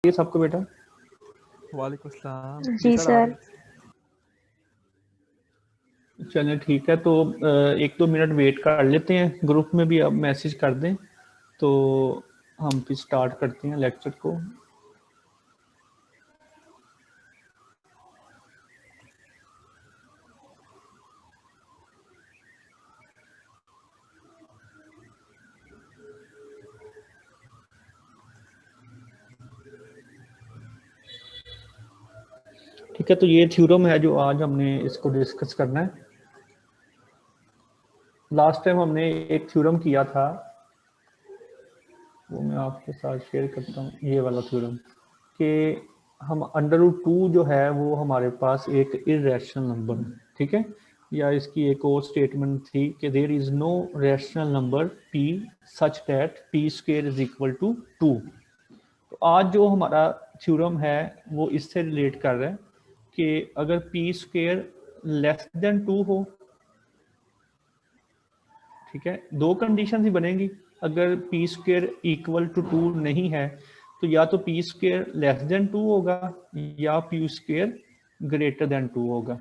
ये सबको बेटा। वालेकुम सलाम जी आ रही सर। चलें ठीक है, तो 1-2 मिनट वेट कर लेते हैं, ग्रुप में भी अब मैसेज कर दें तो हम फिर स्टार्ट करते हैं लेक्चर को। ठीक है, तो ये थ्योरम है जो आज हमने इसको डिस्कस करना है। लास्ट टाइम हमने एक थ्योरम किया था, वो मैं आपके साथ शेयर करता हूँ, ये वाला थ्योरम कि हम √2 जो है वो हमारे पास एक इरेशनल नंबर है, ठीक है। या इसकी एक और स्टेटमेंट थी कि there is no rational number p such that p² is equal to 2। तो आज जो हमारा थ्योरम है वो इससे रिलेट कर रहा है कि अगर p² लेस देन 2 हो, ठीक है, दो कंडीशन ही बनेंगी। अगर p² इक्वल टू 2 नहीं है तो या तो p² लेस देन 2 होगा या p² ग्रेटर देन 2 होगा।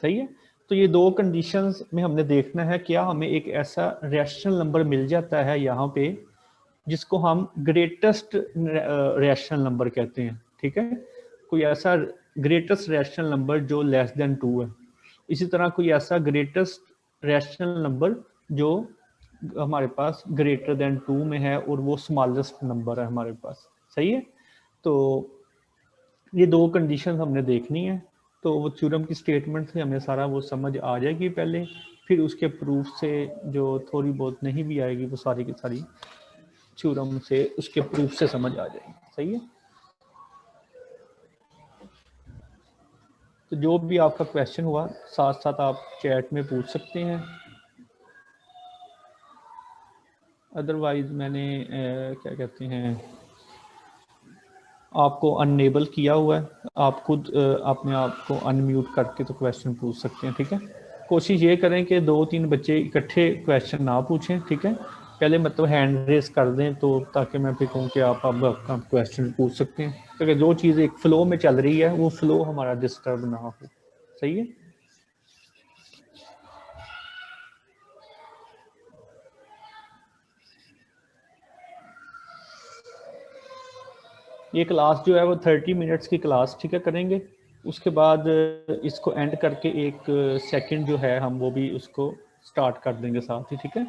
सही है, तो ये दो कंडीशंस में हमने देखना है क्या हमें एक ऐसा रैशनल नंबर मिल जाता है यहाँ पे जिसको हम ग्रेटेस्ट रैशनल नंबर कहते हैं, ठीक है। कोई ऐसा ग्रेटेस्ट रैशनल नंबर जो लेस देन 2 है, इसी तरह कोई ऐसा ग्रेटेस्ट रैशनल नंबर जो हमारे पास ग्रेटर देन 2 में है और वो स्मॉलेस्ट नंबर है हमारे पास। सही है, तो ये दो कंडीशन हमने देखनी है। तो वो थ्योरम की स्टेटमेंट से हमें सारा वो समझ आ जाएगी पहले, फिर उसके प्रूफ से जो थोड़ी बहुत नहीं भी आएगी वो सारी की सारी थ्योरम से उसके प्रूफ से समझ आ जाएगी। सही है, तो जो भी आपका क्वेश्चन हुआ साथ साथ आप चैट में पूछ सकते हैं। अदरवाइज मैंने क्या कहते हैं आपको अनएबल किया हुआ है, आप खुद अपने आप को अनम्यूट करके तो क्वेश्चन पूछ सकते हैं, ठीक है। कोशिश ये करें कि 2-3 बच्चे इकट्ठे क्वेश्चन ना पूछें, ठीक है। पहले मतलब हैंड रेस कर दें तो ताकि मैं फिर कहूँ कि आप अब आपका क्वेश्चन पूछ सकते हैं, क्योंकि जो चीज़ एक फ्लो में चल रही है वो फ्लो हमारा डिस्टर्ब ना हो। सही है, ये क्लास जो है वो 30 मिनट्स की क्लास, ठीक है, करेंगे। उसके बाद इसको एंड करके एक सेकंड जो है हम वो भी उसको स्टार्ट कर देंगे साथ ही, ठीक है।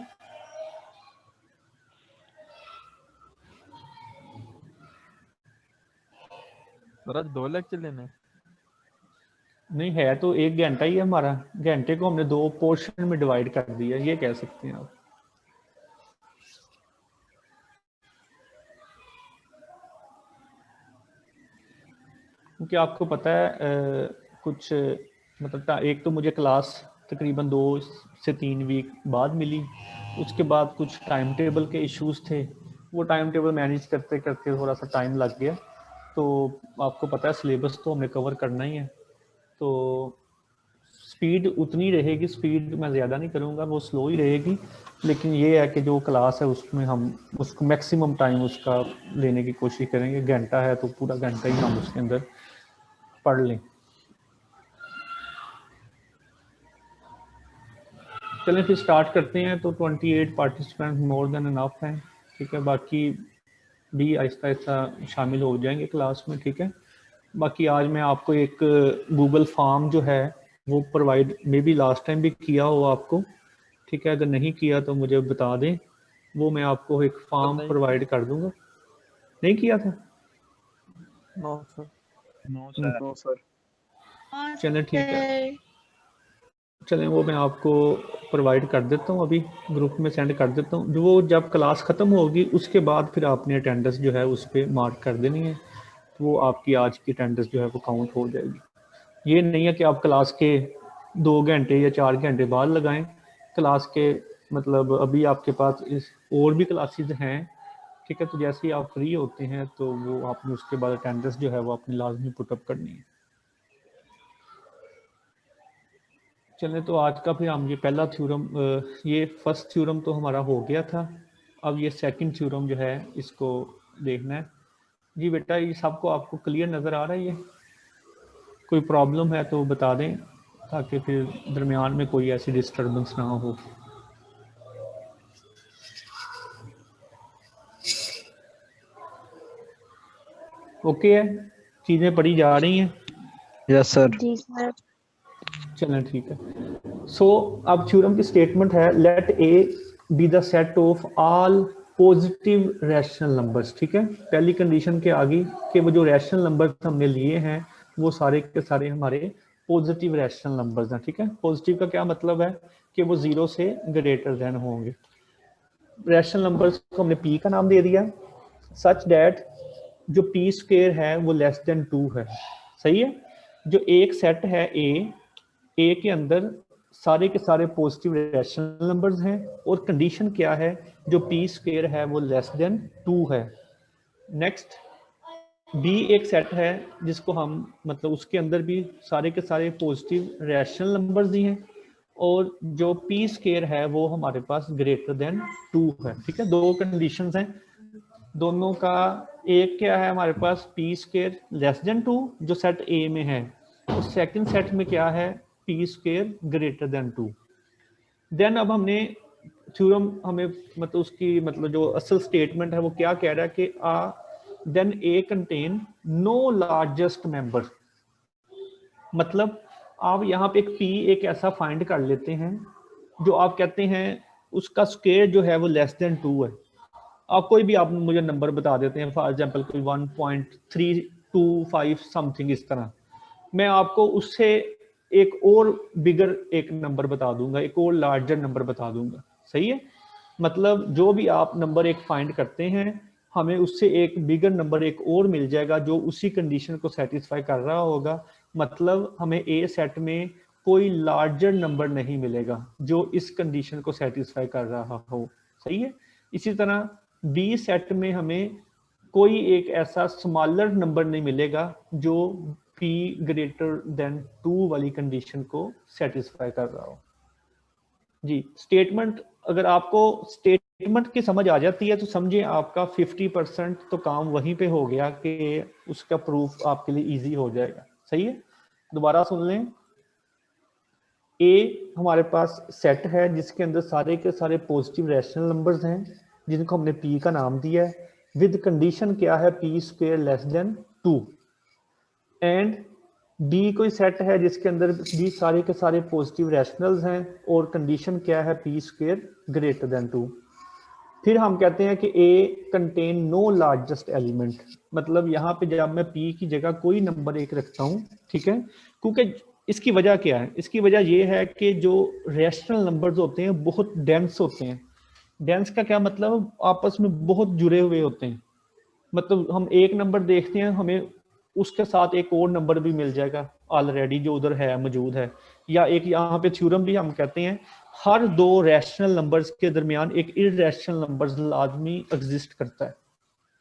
सर आज 2 लेक्चर लेने हैं। नहीं है तो 1 घंटा ही है हमारा, घंटे को हमने 2 पोर्शन में डिवाइड कर दिया, ये कह सकते हैं आप। क्योंकि आपको पता है कुछ मतलब एक तो मुझे क्लास तकरीबन 2 से 3 वीक बाद मिली, उसके बाद कुछ टाइम टेबल के इश्यूज थे, वो टाइम टेबल मैनेज करते करते थोड़ा सा टाइम लग गया। तो आपको पता है सिलेबस तो हमें कवर करना ही है, तो स्पीड उतनी रहेगी, स्पीड मैं ज़्यादा नहीं करूँगा, वो स्लो ही रहेगी। लेकिन ये है कि जो क्लास है उसमें हम उसको मैक्सिमम टाइम उसका लेने की कोशिश करेंगे। घंटा है तो पूरा घंटा ही हम उसके अंदर पढ़ लें। चलें फिर स्टार्ट करते हैं। तो 28 पार्टिसिपेंट मोर देन इनफ हैं, ठीक है। बाकी भी आहिस्ता आहिस्ता शामिल हो जाएंगे क्लास में, ठीक है। बाकी आज मैं आपको एक गूगल फॉर्म जो है वो provide may be last time भी किया हो आपको, ठीक है। अगर नहीं किया तो मुझे बता दें, वो मैं आपको एक सर फॉर्म नहीं प्रोवाइड कर दूंगा। नहीं किया था? No sir. No sir. चलें ठीक है, चलें वो मैं आपको प्रोवाइड कर देता हूँ, अभी ग्रुप में सेंड कर देता हूँ। जो वो जब क्लास ख़त्म होगी उसके बाद फिर आपने अटेंडेंस जो है उस पर मार्क कर देनी है, तो वो आपकी आज की अटेंडेंस जो है वो काउंट हो जाएगी। ये नहीं है कि आप क्लास के 2 घंटे या 4 घंटे बाद लगाएं, क्लास के मतलब अभी आपके पास इस और भी क्लासेस हैं, ठीक है। तो जैसे ही आप फ्री होते हैं तो वो आपने उसके बाद अटेंडेंस जो है वो अपनी लाजमी पुटअप करनी है। चलें तो आज का फिर हम ये पहला थ्योरम, ये फर्स्ट थ्योरम तो हमारा हो गया था, अब ये सेकंड थ्योरम जो है इसको देखना है। जी बेटा, ये सबको आपको क्लियर नज़र आ रहा है? ये कोई प्रॉब्लम है तो बता दें, ताकि फिर दरमियान में कोई ऐसी डिस्टर्बेंस ना हो। ओके है, चीज़ें पढ़ी जा रही हैं? Yes sir. जी सर। चलें ठीक है। सो अब थ्योरम की स्टेटमेंट है, let A be the set of all positive rational numbers. ठीक है, पहली कंडीशन के आगे कि वो जो रैशनल नंबर्स हमने लिए हैं वो सारे के सारे हमारे पॉजिटिव रैशनल नंबर्स हैं। ठीक है, पॉजिटिव का क्या मतलब है कि वो 0 से ग्रेटर देन होंगे। रैशनल नंबर्स को हमने पी का नाम दे दिया, सच दैट जो पी स्क्वेयर है वो लेस देन 2 है। सही है, जो एक सेट है ए के अंदर सारे के सारे पॉजिटिव रैशनल नंबर्स हैं, और कंडीशन क्या है, जो पी स्क्वेयर है वो लेस देन 2 है। नेक्स्ट, बी एक सेट है जिसको हम मतलब उसके अंदर भी सारे के सारे पॉजिटिव रैशनल नंबर्स ही हैं, और जो पी स्क्वेयर है वो हमारे पास ग्रेटर देन 2 है। ठीक है, दो कंडीशंस हैं दोनों का। एक क्या है हमारे पास, पी स्क्वेयर लेस देन 2 जो सेट ए में है, और सेकंड सेट में क्या है, P square greater than 2। Then अब हमने थ्योरम हमें मतलब उसकी मतलब जो असल स्टेटमेंट है वो क्या कह रहा है कि देन ए कंटेन नो लार्जेस्ट मेंबर। मतलब आप यहाँ पे एक पी एक ऐसा फाइंड कर लेते हैं जो आप कहते हैं उसका स्क्वायर जो है वो लेस देन 2 है। आप कोई भी आप मुझे नंबर बता देते हैं, फॉर एग्जांपल कोई 1.325 समथिंग इस तरह, मैं आपको उससे एक और बिगर एक नंबर बता दूंगा, एक और लार्जर नंबर बता दूंगा। सही है, मतलब जो भी आप नंबर एक फाइंड करते हैं हमें उससे एक बिगर नंबर एक और मिल जाएगा जो उसी कंडीशन को सेटिस्फाई कर रहा होगा। मतलब हमें ए सेट में कोई लार्जर नंबर नहीं मिलेगा जो इस कंडीशन को सेटिस्फाई कर रहा हो। सही है, इसी तरह बी सेट में हमें कोई एक ऐसा स्मॉलर नंबर नहीं मिलेगा जो P ग्रेटर देन 2 वाली कंडीशन को सेटिस्फाई कर रहा हो। जी, स्टेटमेंट अगर आपको स्टेटमेंट की समझ आ जाती है तो समझिए आपका 50% तो काम वहीं पे हो गया कि उसका प्रूफ आपके लिए इजी हो जाएगा। सही है, दोबारा सुन लें। ए हमारे पास सेट है जिसके अंदर सारे के सारे पॉजिटिव रैशनल नंबर्स हैं जिनको हमने पी का नाम दिया है, विद कंडीशन क्या है, P square less than 2। And B कोई सेट है जिसके अंदर भी सारे के सारे पॉजिटिव रैशनल्स हैं और कंडीशन क्या है, पी स्क्वायर ग्रेटर देन 2। फिर हम कहते हैं कि ए कंटेन नो लार्जेस्ट एलिमेंट। मतलब यहाँ पे जब मैं पी की जगह कोई नंबर एक रखता हूँ, ठीक है, क्योंकि इसकी वजह क्या है, इसकी वजह ये है कि जो रैशनल नंबर्स होते हैं बहुत डेंस होते हैं। डेंस का क्या मतलब, आपस में बहुत जुड़े हुए होते हैं। मतलब हम एक नंबर देखते हैं, हमें उसके साथ एक और नंबर भी मिल जाएगा ऑलरेडी जो उधर है मौजूद है। या एक यहाँ पे थ्योरम भी हम कहते हैं, हर दो रैशनल नंबर्स के दरमियान एक इररेशनल नंबर लाजमी एग्जिस्ट करता है,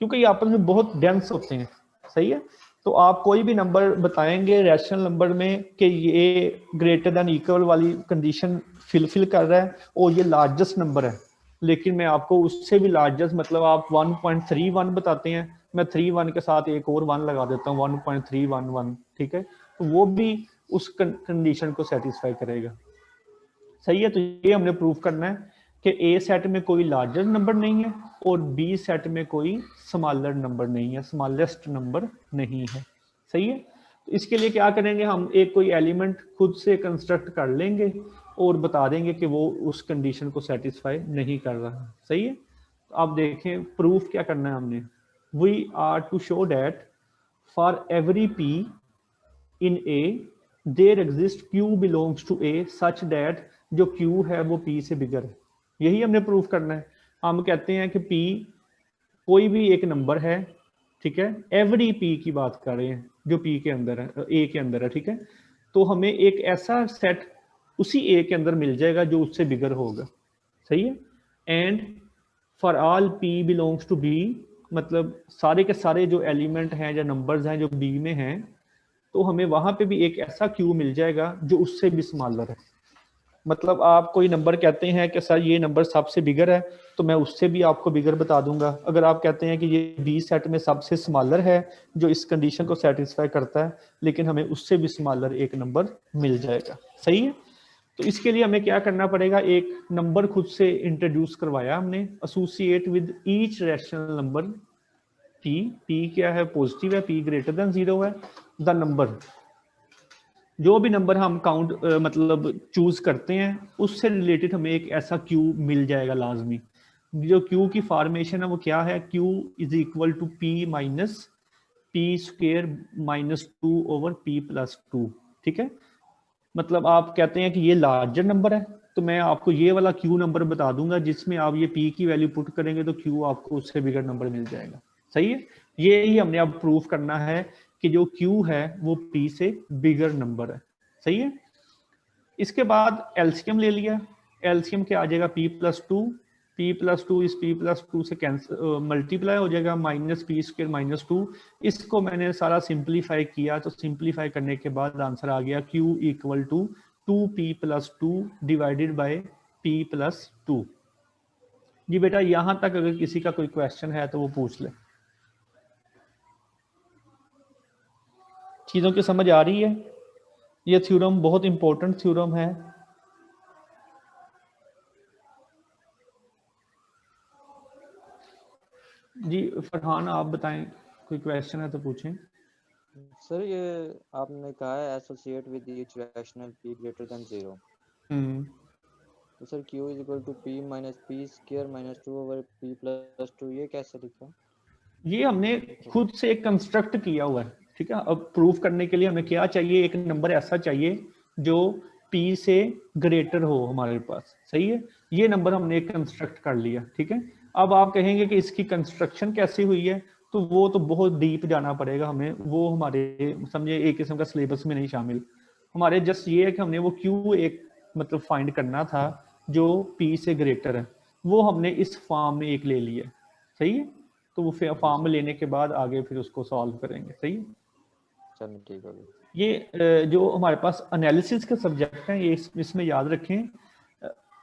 क्योंकि ये आपस में बहुत डेंस होते हैं। सही है, तो आप कोई भी नंबर बताएंगे रैशनल नंबर में कि ये ग्रेटर देन इक्वल वाली कंडीशन फिल कर रहा है और ये लार्जेस्ट नंबर है, लेकिन मैं आपको उससे भी लार्जेस्ट मतलब आप 1.31 बताते हैं, मैं 31 के साथ एक और 1 लगा देता हूँ 1.311। ठीक है, तो वो भी उस कंडीशन को सेटिस्फाई करेगा। सही है, तो ये हमने प्रूव करना है कि ए सेट में कोई लार्जर नंबर नहीं है और बी सेट में कोई स्मॉलर नंबर नहीं है, स्मॉलेस्ट नंबर नहीं है। सही है, तो इसके लिए क्या करेंगे, हम एक कोई एलिमेंट खुद से कंस्ट्रक्ट कर लेंगे और बता देंगे कि वो उस कंडीशन को सेटिस्फाई नहीं कर रहा। सही है, तो आप देखें प्रूफ क्या करना है हमने, we are to show that for every P in A there exist Q belongs to A such that जो Q है वो P से बिगर है। यही हमने प्रूफ करना है। हम कहते हैं कि P कोई भी एक नंबर है, ठीक है, एवरी P की बात कर रहे हैं जो P के अंदर है, A के अंदर है। ठीक है, तो हमें एक ऐसा सेट उसी A के अंदर मिल जाएगा जो उससे बिगर होगा। सही है, and for all P belongs to B, मतलब सारे के सारे जो एलिमेंट हैं या नंबर्स हैं जो B में हैं, तो हमें वहां पे भी एक ऐसा क्यू मिल जाएगा जो उससे भी स्मॉलर है। मतलब आप कोई नंबर कहते हैं कि सर ये नंबर सबसे बिगर है, तो मैं उससे भी आपको बिगर बता दूंगा। अगर आप कहते हैं कि ये बी सेट में सबसे स्मॉलर है जो इस कंडीशन को सेटिस्फाई करता है, लेकिन हमें उससे भी स्मॉलर एक नंबर मिल जाएगा। सही है। तो इसके लिए हमें क्या करना पड़ेगा, एक नंबर खुद से इंट्रोड्यूस करवाया हमने, associate with each rational number P क्या है, पॉजिटिव है, पी ग्रेटर देन 0 है, द नंबर, जो भी नंबर हम काउंट मतलब चूज करते हैं उससे रिलेटेड हमें एक ऐसा क्यू मिल जाएगा लाजमी। जो क्यू की फॉर्मेशन है वो क्या है, Q is equal to P minus P square minus 2 over P plus 2। ठीक है। मतलब आप कहते हैं कि ये लार्जर नंबर है, तो मैं आपको ये वाला क्यू नंबर बता दूंगा जिसमें आप ये पी की वैल्यू पुट करेंगे तो क्यू आपको उससे बिगर नंबर मिल जाएगा। सही है। ये ही हमने अब प्रूफ करना है कि जो क्यू है वो पी से बिगर नंबर है। सही है। इसके बाद एलसीएम ले लिया, एलसीएम क्या आ जाएगा, P plus two, P plus two इस पी प्लस टू से कैंसिल मल्टीप्लाई हो जाएगा, माइनस पी स्क्वायर माइनस 2। इसको मैंने सारा सिंप्लीफाई किया, तो सिंप्लीफाई करने के बाद आंसर आ गया Q equal to 2p plus 2 divided by p plus 2। जी बेटा यहां तक अगर किसी का कोई क्वेश्चन है तो वो पूछ ले। चीजों की समझ आ रही है। ये थ्योरम बहुत इंपॉर्टेंट थ्योरम है। जी फरहान आप बताएं, कोई क्वेश्चन है तो पूछें। सर ये आपने कहा है associate with each rational p greater than 0, तो sir q is equal to p minus P square minus 2 over p plus 2, ये कैसे लिखा? ये हमने खुद से एक कंस्ट्रक्ट किया हुआ है। ठीक है। अब प्रूफ करने के लिए हमें क्या चाहिए, एक नंबर ऐसा चाहिए जो p से ग्रेटर हो हमारे पास। सही है। ये नंबर हमने एक कंस्ट्रक्ट कर लिया। ठीक है। अब आप कहेंगे कि इसकी कंस्ट्रक्शन कैसे हुई है, तो वो तो बहुत डीप जाना पड़ेगा हमें, वो हमारे समझे एक किस्म का सिलेबस में नहीं शामिल। हमारे जस्ट ये है कि हमने वो क्यू एक मतलब फाइंड करना था जो p से ग्रेटर है, वो हमने इस फॉर्म में एक ले लिया। सही है। तो वो फॉर्म में लेने के बाद आगे फिर उसको सॉल्व करेंगे। सही है। चलो ठीक है। ये जो हमारे पास एनालिसिस के सब्जेक्ट हैं ये इसमें याद रखें।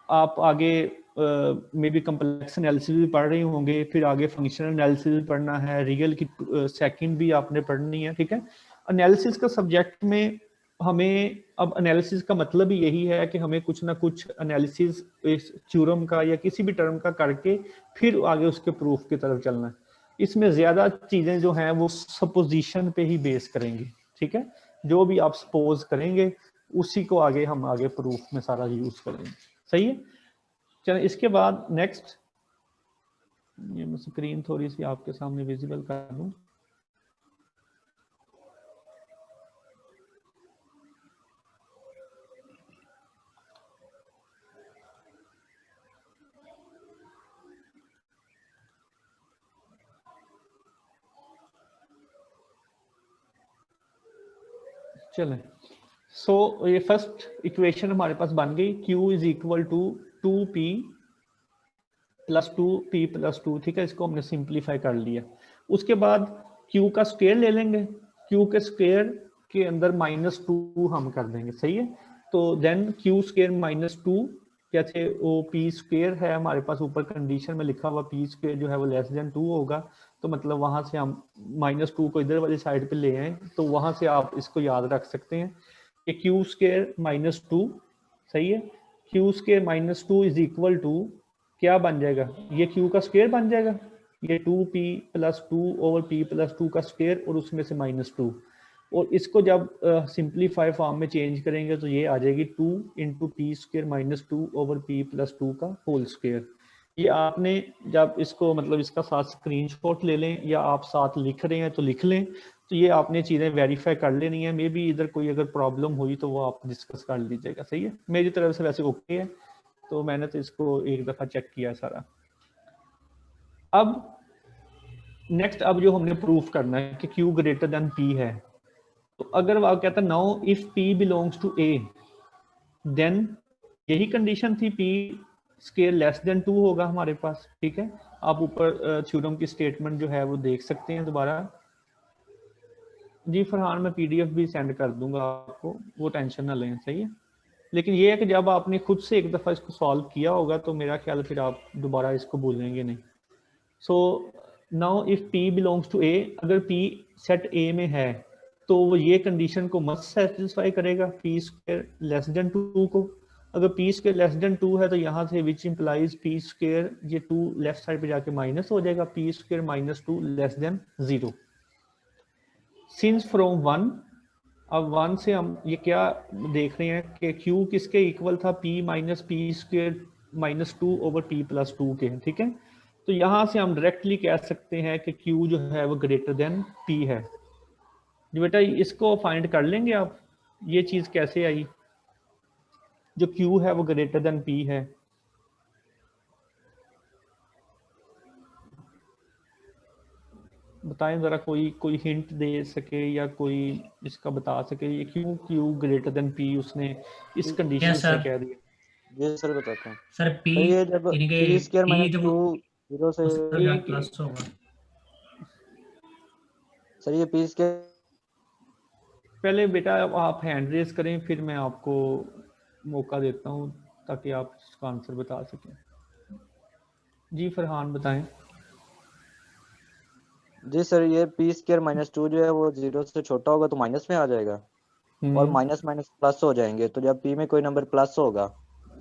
आप आगे मे बी कम्प्लेक्स एनालिसिस भी पढ़ रहे होंगे, फिर आगे फंक्शनल एनालिसिस भी पढ़ना है, रियल की सेकंड भी आपने पढ़नी है। ठीक है। एनालिसिस का सब्जेक्ट में हमें अब एनालिसिस का मतलब ही यही है कि हमें कुछ ना कुछ एनालिसिस इस थ्योरम का या किसी भी टर्म का करके फिर आगे उसके प्रूफ की तरफ चलना है। इसमें ज्यादा चीजें जो हैं वो सपोजिशन पे ही बेस करेंगे। ठीक है। जो भी आप सपोज करेंगे उसी को आगे हम आगे प्रूफ में सारा यूज करेंगे। सही है। चलो इसके बाद नेक्स्ट, ये मैं स्क्रीन थोड़ी सी आपके सामने विजिबल कर दूं। चलें। सो ये फर्स्ट इक्वेशन हमारे पास बन गई, Q is equal to 2p plus 2p plus 2। ठीक है। इसको हमने सिंप्लीफाई कर लिया। उसके बाद Q का स्क्वायर ले लेंगे, Q के स्क्वायर के अंदर माइनस 2 हम कर देंगे। सही है। तो देन Q स्क्वायर माइनस 2 क्या थे, वो p स्क्वायर है हमारे पास ऊपर कंडीशन में लिखा हुआ, p स्क्वायर जो है वो लेस देन 2 होगा। तो मतलब वहां से हम माइनस 2 को इधर वाली साइड पे ले आए, तो वहां से आप इसको याद रख सकते हैं कि क्यू स्क्वायर माइनस 2। सही है। Q square minus 2 is equal to क्या बन जाएगा, ये क्यू का स्क्वायर बन जाएगा, ये 2p plus 2 over p plus 2 का स्क्वायर और उसमें से माइनस 2। और इसको जब सिंप्लीफाई फॉर्म में चेंज करेंगे तो ये आ जाएगी 2 into P square minus 2 over p plus 2 का होल स्क्वायर। ये आपने जब इसको मतलब इसका साथ स्क्रीनशॉट ले लें या आप साथ लिख रहे हैं तो लिख लें, तो ये आपने चीज़ें वेरीफाई कर लेनी है। मे बी इधर कोई अगर प्रॉब्लम हुई तो वो आप डिस्कस कर लीजिएगा। सही है। मेरी तरफ से वैसे ओके है, तो मैंने तो इसको एक दफ़ा चेक किया सारा। अब नेक्स्ट, अब जो हमने प्रूफ करना है कि Q ग्रेटर देन P है, तो अगर वो कहता है now if P belongs to A, then यही कंडीशन थी, P स्केयर लेस देन 2 होगा हमारे पास। ठीक है। आप ऊपर थ्योरम की स्टेटमेंट जो है वो देख सकते हैं दोबारा। जी फरहान मैं PDF भी सेंड कर दूंगा आपको, वो टेंशन ना लें। सही है। लेकिन ये है कि जब आपने खुद से एक दफ़ा इसको सॉल्व किया होगा तो मेरा ख्याल फिर आप दोबारा इसको भूलेंगे नहीं। So now if P belongs to A, अगर P सेट A में है तो वो ये कंडीशन को मस्ट सेटिस्फाई करेगा P स्क्वायर लेस देन 2 को। अगर P स्क्वायर लेस देन 2 है तो यहाँ से विच इम्प्लाइज P स्क्वायर, ये 2 लेफ्ट साइड पे जाके माइनस हो जाएगा, P square minus 2 less than 0। Since from 1, अब 1 से हम ये क्या देख रहे हैं कि Q किसके इक्वल था, P minus P square minus 2 over P plus 2 के, ठीक है। तो यहाँ से हम डायरेक्टली कह सकते हैं कि Q जो है वो ग्रेटर देन P है। जी बेटा इसको फाइंड कर लेंगे आप, ये चीज़ कैसे आई जो Q है वो ग्रेटर देन P है। बताएं ज़रा, कोई हिंट दे सके या कोई इसका बता सके ये क्यों Q ग्रेटर देन P उसने इस कंडीशन से कह दिया। ये सर बताता हूँ सर P तो ये जब P स्क्वायर माइनस 2 0 से प्लस होगा सर, ये P स्क्वायर पहले बेटा आप हैंड रेज करें फिर मैं आपको मौका देता हूं ताकि आप इसका आंसर बता सकें। जी फरहान बताएं। जी सर, ये P स्क्वायर माइनस 2 जो है वो 0 से छोटा होगा तो माइनस में आ जाएगा और माइनस माइनस प्लस हो जाएंगे। तो जब P में कोई नंबर प्लस होगा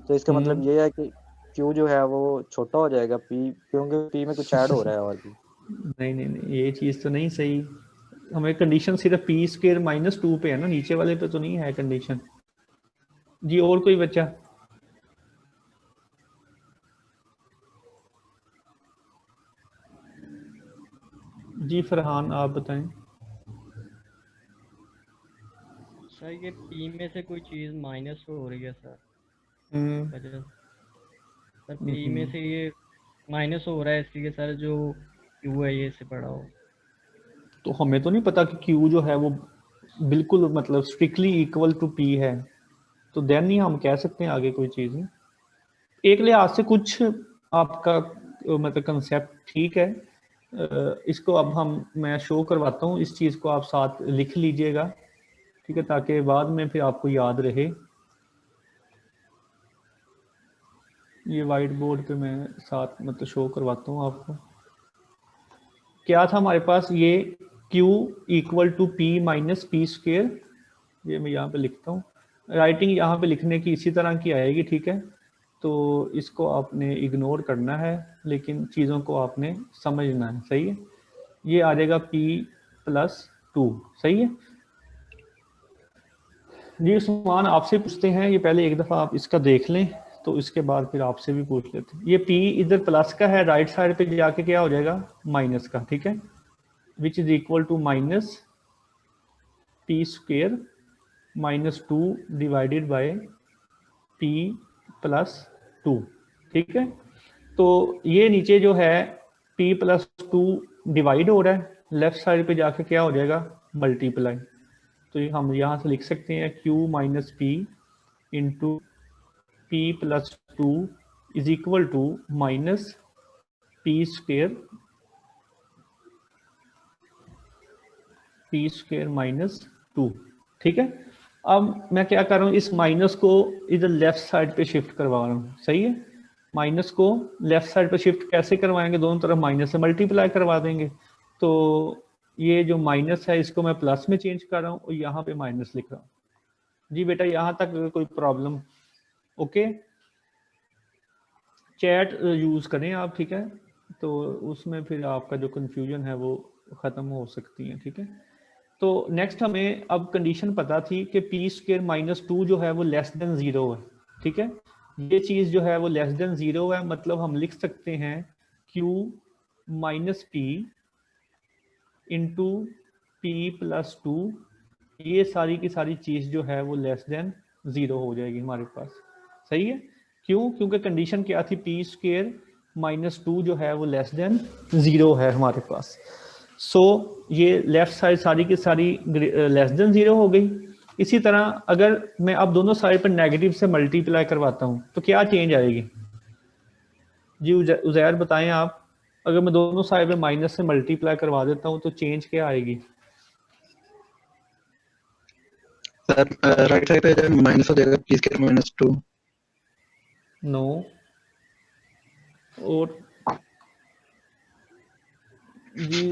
तो इसका मतलब ये है कि Q जो है वो छोटा हो जाएगा P, क्योंकि P में कुछ ऐड हो रहा है और भी। नहीं ये चीज़ तो नहीं सही, हमें कंडीशन सिर्फ P स्क्वायर माइनस 2 पे है ना, नीचे वाले पे तो नहीं है कंडीशन। जी और कोई बच्चा? जी फरहान आप बताएं। सर ये P में से कोई चीज माइनस हो रही है सर, सर P में से ये माइनस हो रहा है इसलिए सर जो Q है ये से बड़ा हो। तो हमें तो नहीं पता कि Q जो है वो बिल्कुल मतलब स्ट्रिक्टली इक्वल टू P है, तो देन ही हम कह सकते हैं आगे कोई चीज़ नहीं। एक लिहाज से कुछ आपका मतलब कंसेप्ट ठीक है, इसको अब मैं शो करवाता हूँ, इस चीज़ को आप साथ लिख लीजिएगा, ठीक है, ताकि बाद में फिर आपको याद रहे। ये वाइट बोर्ड पे मैं साथ मतलब शो करवाता हूँ आपको। क्या था हमारे पास, ये Q equal to P minus P square, ये मैं यहाँ पे लिखता हूँ, राइटिंग यहाँ पे लिखने की इसी तरह की आएगी, ठीक है। तो इसको आपने इग्नोर करना है लेकिन चीज़ों को आपने समझना है, सही है। ये आ जाएगा P प्लस 2, सही है जी। उस्मान आपसे पूछते हैं, ये पहले एक दफ़ा आप इसका देख लें तो इसके बाद फिर आपसे भी पूछ लेते हैं। ये P इधर प्लस का है, राइट साइड पे जाके क्या हो जाएगा माइनस का, ठीक है, which is equal to minus P square minus 2 divided by P plus 2, ठीक है। तो ये नीचे जो है P प्लस 2 डिवाइड हो रहा है, लेफ्ट साइड पे जाके क्या हो जाएगा मल्टीप्लाई। तो ये हम यहाँ से लिख सकते हैं Q minus P into P plus 2 is equal to minus P square minus 2, ठीक है। अब मैं क्या कर रहा हूँ, इस माइनस को इधर लेफ्ट साइड पे शिफ्ट करवा रहा हूँ, सही है। माइनस को लेफ्ट साइड पे शिफ्ट कैसे करवाएंगे, दोनों तरफ माइनस से मल्टीप्लाई करवा देंगे। तो ये जो माइनस है इसको मैं प्लस में चेंज कर रहा हूँ और यहाँ पे माइनस लिख रहा हूँ। जी बेटा यहाँ तक कोई प्रॉब्लम? ओके, चैट यूज करें आप, ठीक है, तो उसमें फिर आपका जो कंफ्यूजन है वो खत्म हो सकती है, ठीक है। तो नेक्स्ट हमें अब कंडीशन पता थी कि P स्क्वेयर माइनस 2 जो है वो लेस देन 0 है, ठीक है। ये चीज जो है वो लेस देन 0 है, मतलब हम लिख सकते हैं Q minus P into P plus 2, ये सारी की सारी चीज जो है वो लेस देन 0 हो जाएगी हमारे पास, सही है। क्यों? क्योंकि कंडीशन क्या थी, P स्क्वेयर माइनस 2 जो है वो लेस देन 0 है हमारे पास। सो ये लेफ्ट साइड सारी की सारी लेस देन 0 हो गई। इसी तरह अगर मैं अब दोनों साइड पर नेगेटिव से मल्टीप्लाई करवाता हूं तो क्या चेंज आएगी? जी उजैर बताएं आप, अगर मैं दोनों साइड पे माइनस से मल्टीप्लाई करवा देता हूं तो चेंज क्या आएगी? सर राइट साइड पे माइनस हो जाएगा पी स्क्वायर माइनस 2। नो। और जी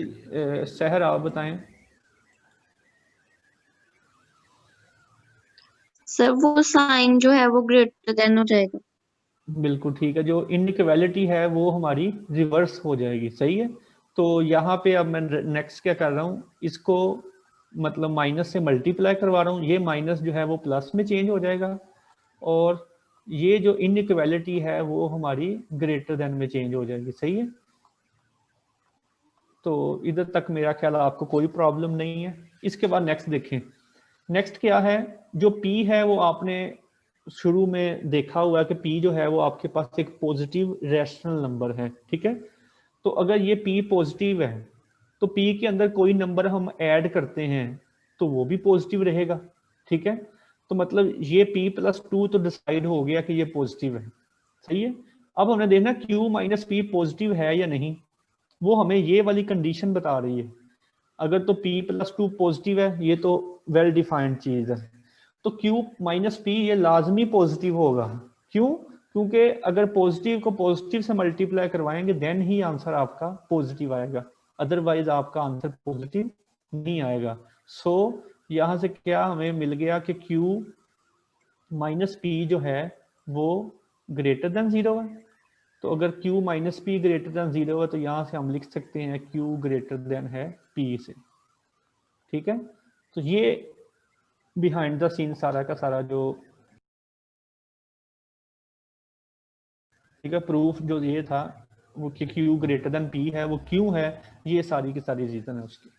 सहर आप बताएं। सर वो साइन जो है वो ग्रेटर देन हो जाएगा। बिल्कुल ठीक है, जो इनइक्वालिटी है वो हमारी रिवर्स हो जाएगी, सही है। तो यहाँ पे अब मैं नेक्स्ट क्या कर रहा हूँ, इसको मतलब माइनस से मल्टीप्लाई करवा रहा हूँ, ये माइनस जो है वो प्लस में चेंज हो जाएगा और ये जो इनइक्वालिटी है वो हमारी ग्रेटर देन में चेंज हो जाएगी, सही है। तो इधर तक मेरा ख्याल आपको कोई प्रॉब्लम नहीं है। इसके बाद नेक्स्ट देखें। नेक्स्ट क्या है, जो P है वो आपने शुरू में देखा हुआ है कि P जो है वो आपके पास एक पॉजिटिव रैशनल नंबर है, ठीक है। तो अगर ये P पॉजिटिव है तो P के अंदर कोई नंबर हम ऐड करते हैं तो वो भी पॉजिटिव रहेगा, ठीक है। तो मतलब ये P+2 तो डिसाइड हो गया कि ये पॉजिटिव है, सही है। अब हमने देखना Q माइनस P पॉजिटिव है या नहीं, वो हमें ये वाली कंडीशन बता रही है। अगर तो P+2 पॉजिटिव है, ये तो वेल डिफाइंड चीज है, तो Q माइनस P ये लाजमी पॉजिटिव होगा। क्यों? क्योंकि अगर पॉजिटिव को पॉजिटिव से मल्टीप्लाई करवाएंगे देन ही आंसर आपका पॉजिटिव आएगा, अदरवाइज आपका आंसर पॉजिटिव नहीं आएगा। सो यहाँ से क्या हमें मिल गया कि Q माइनस P जो है वो ग्रेटर देन 0 है। तो अगर Q minus P greater than 0 है तो यहाँ से हम लिख सकते हैं Q ग्रेटर देन है P से, ठीक है। तो ये बिहाइंड द सीन सारा का सारा जो ठीक है प्रूफ जो ये था वो कि Q ग्रेटर देन P है, वो क्यों है, ये सारी की सारी रीजन है उसकी।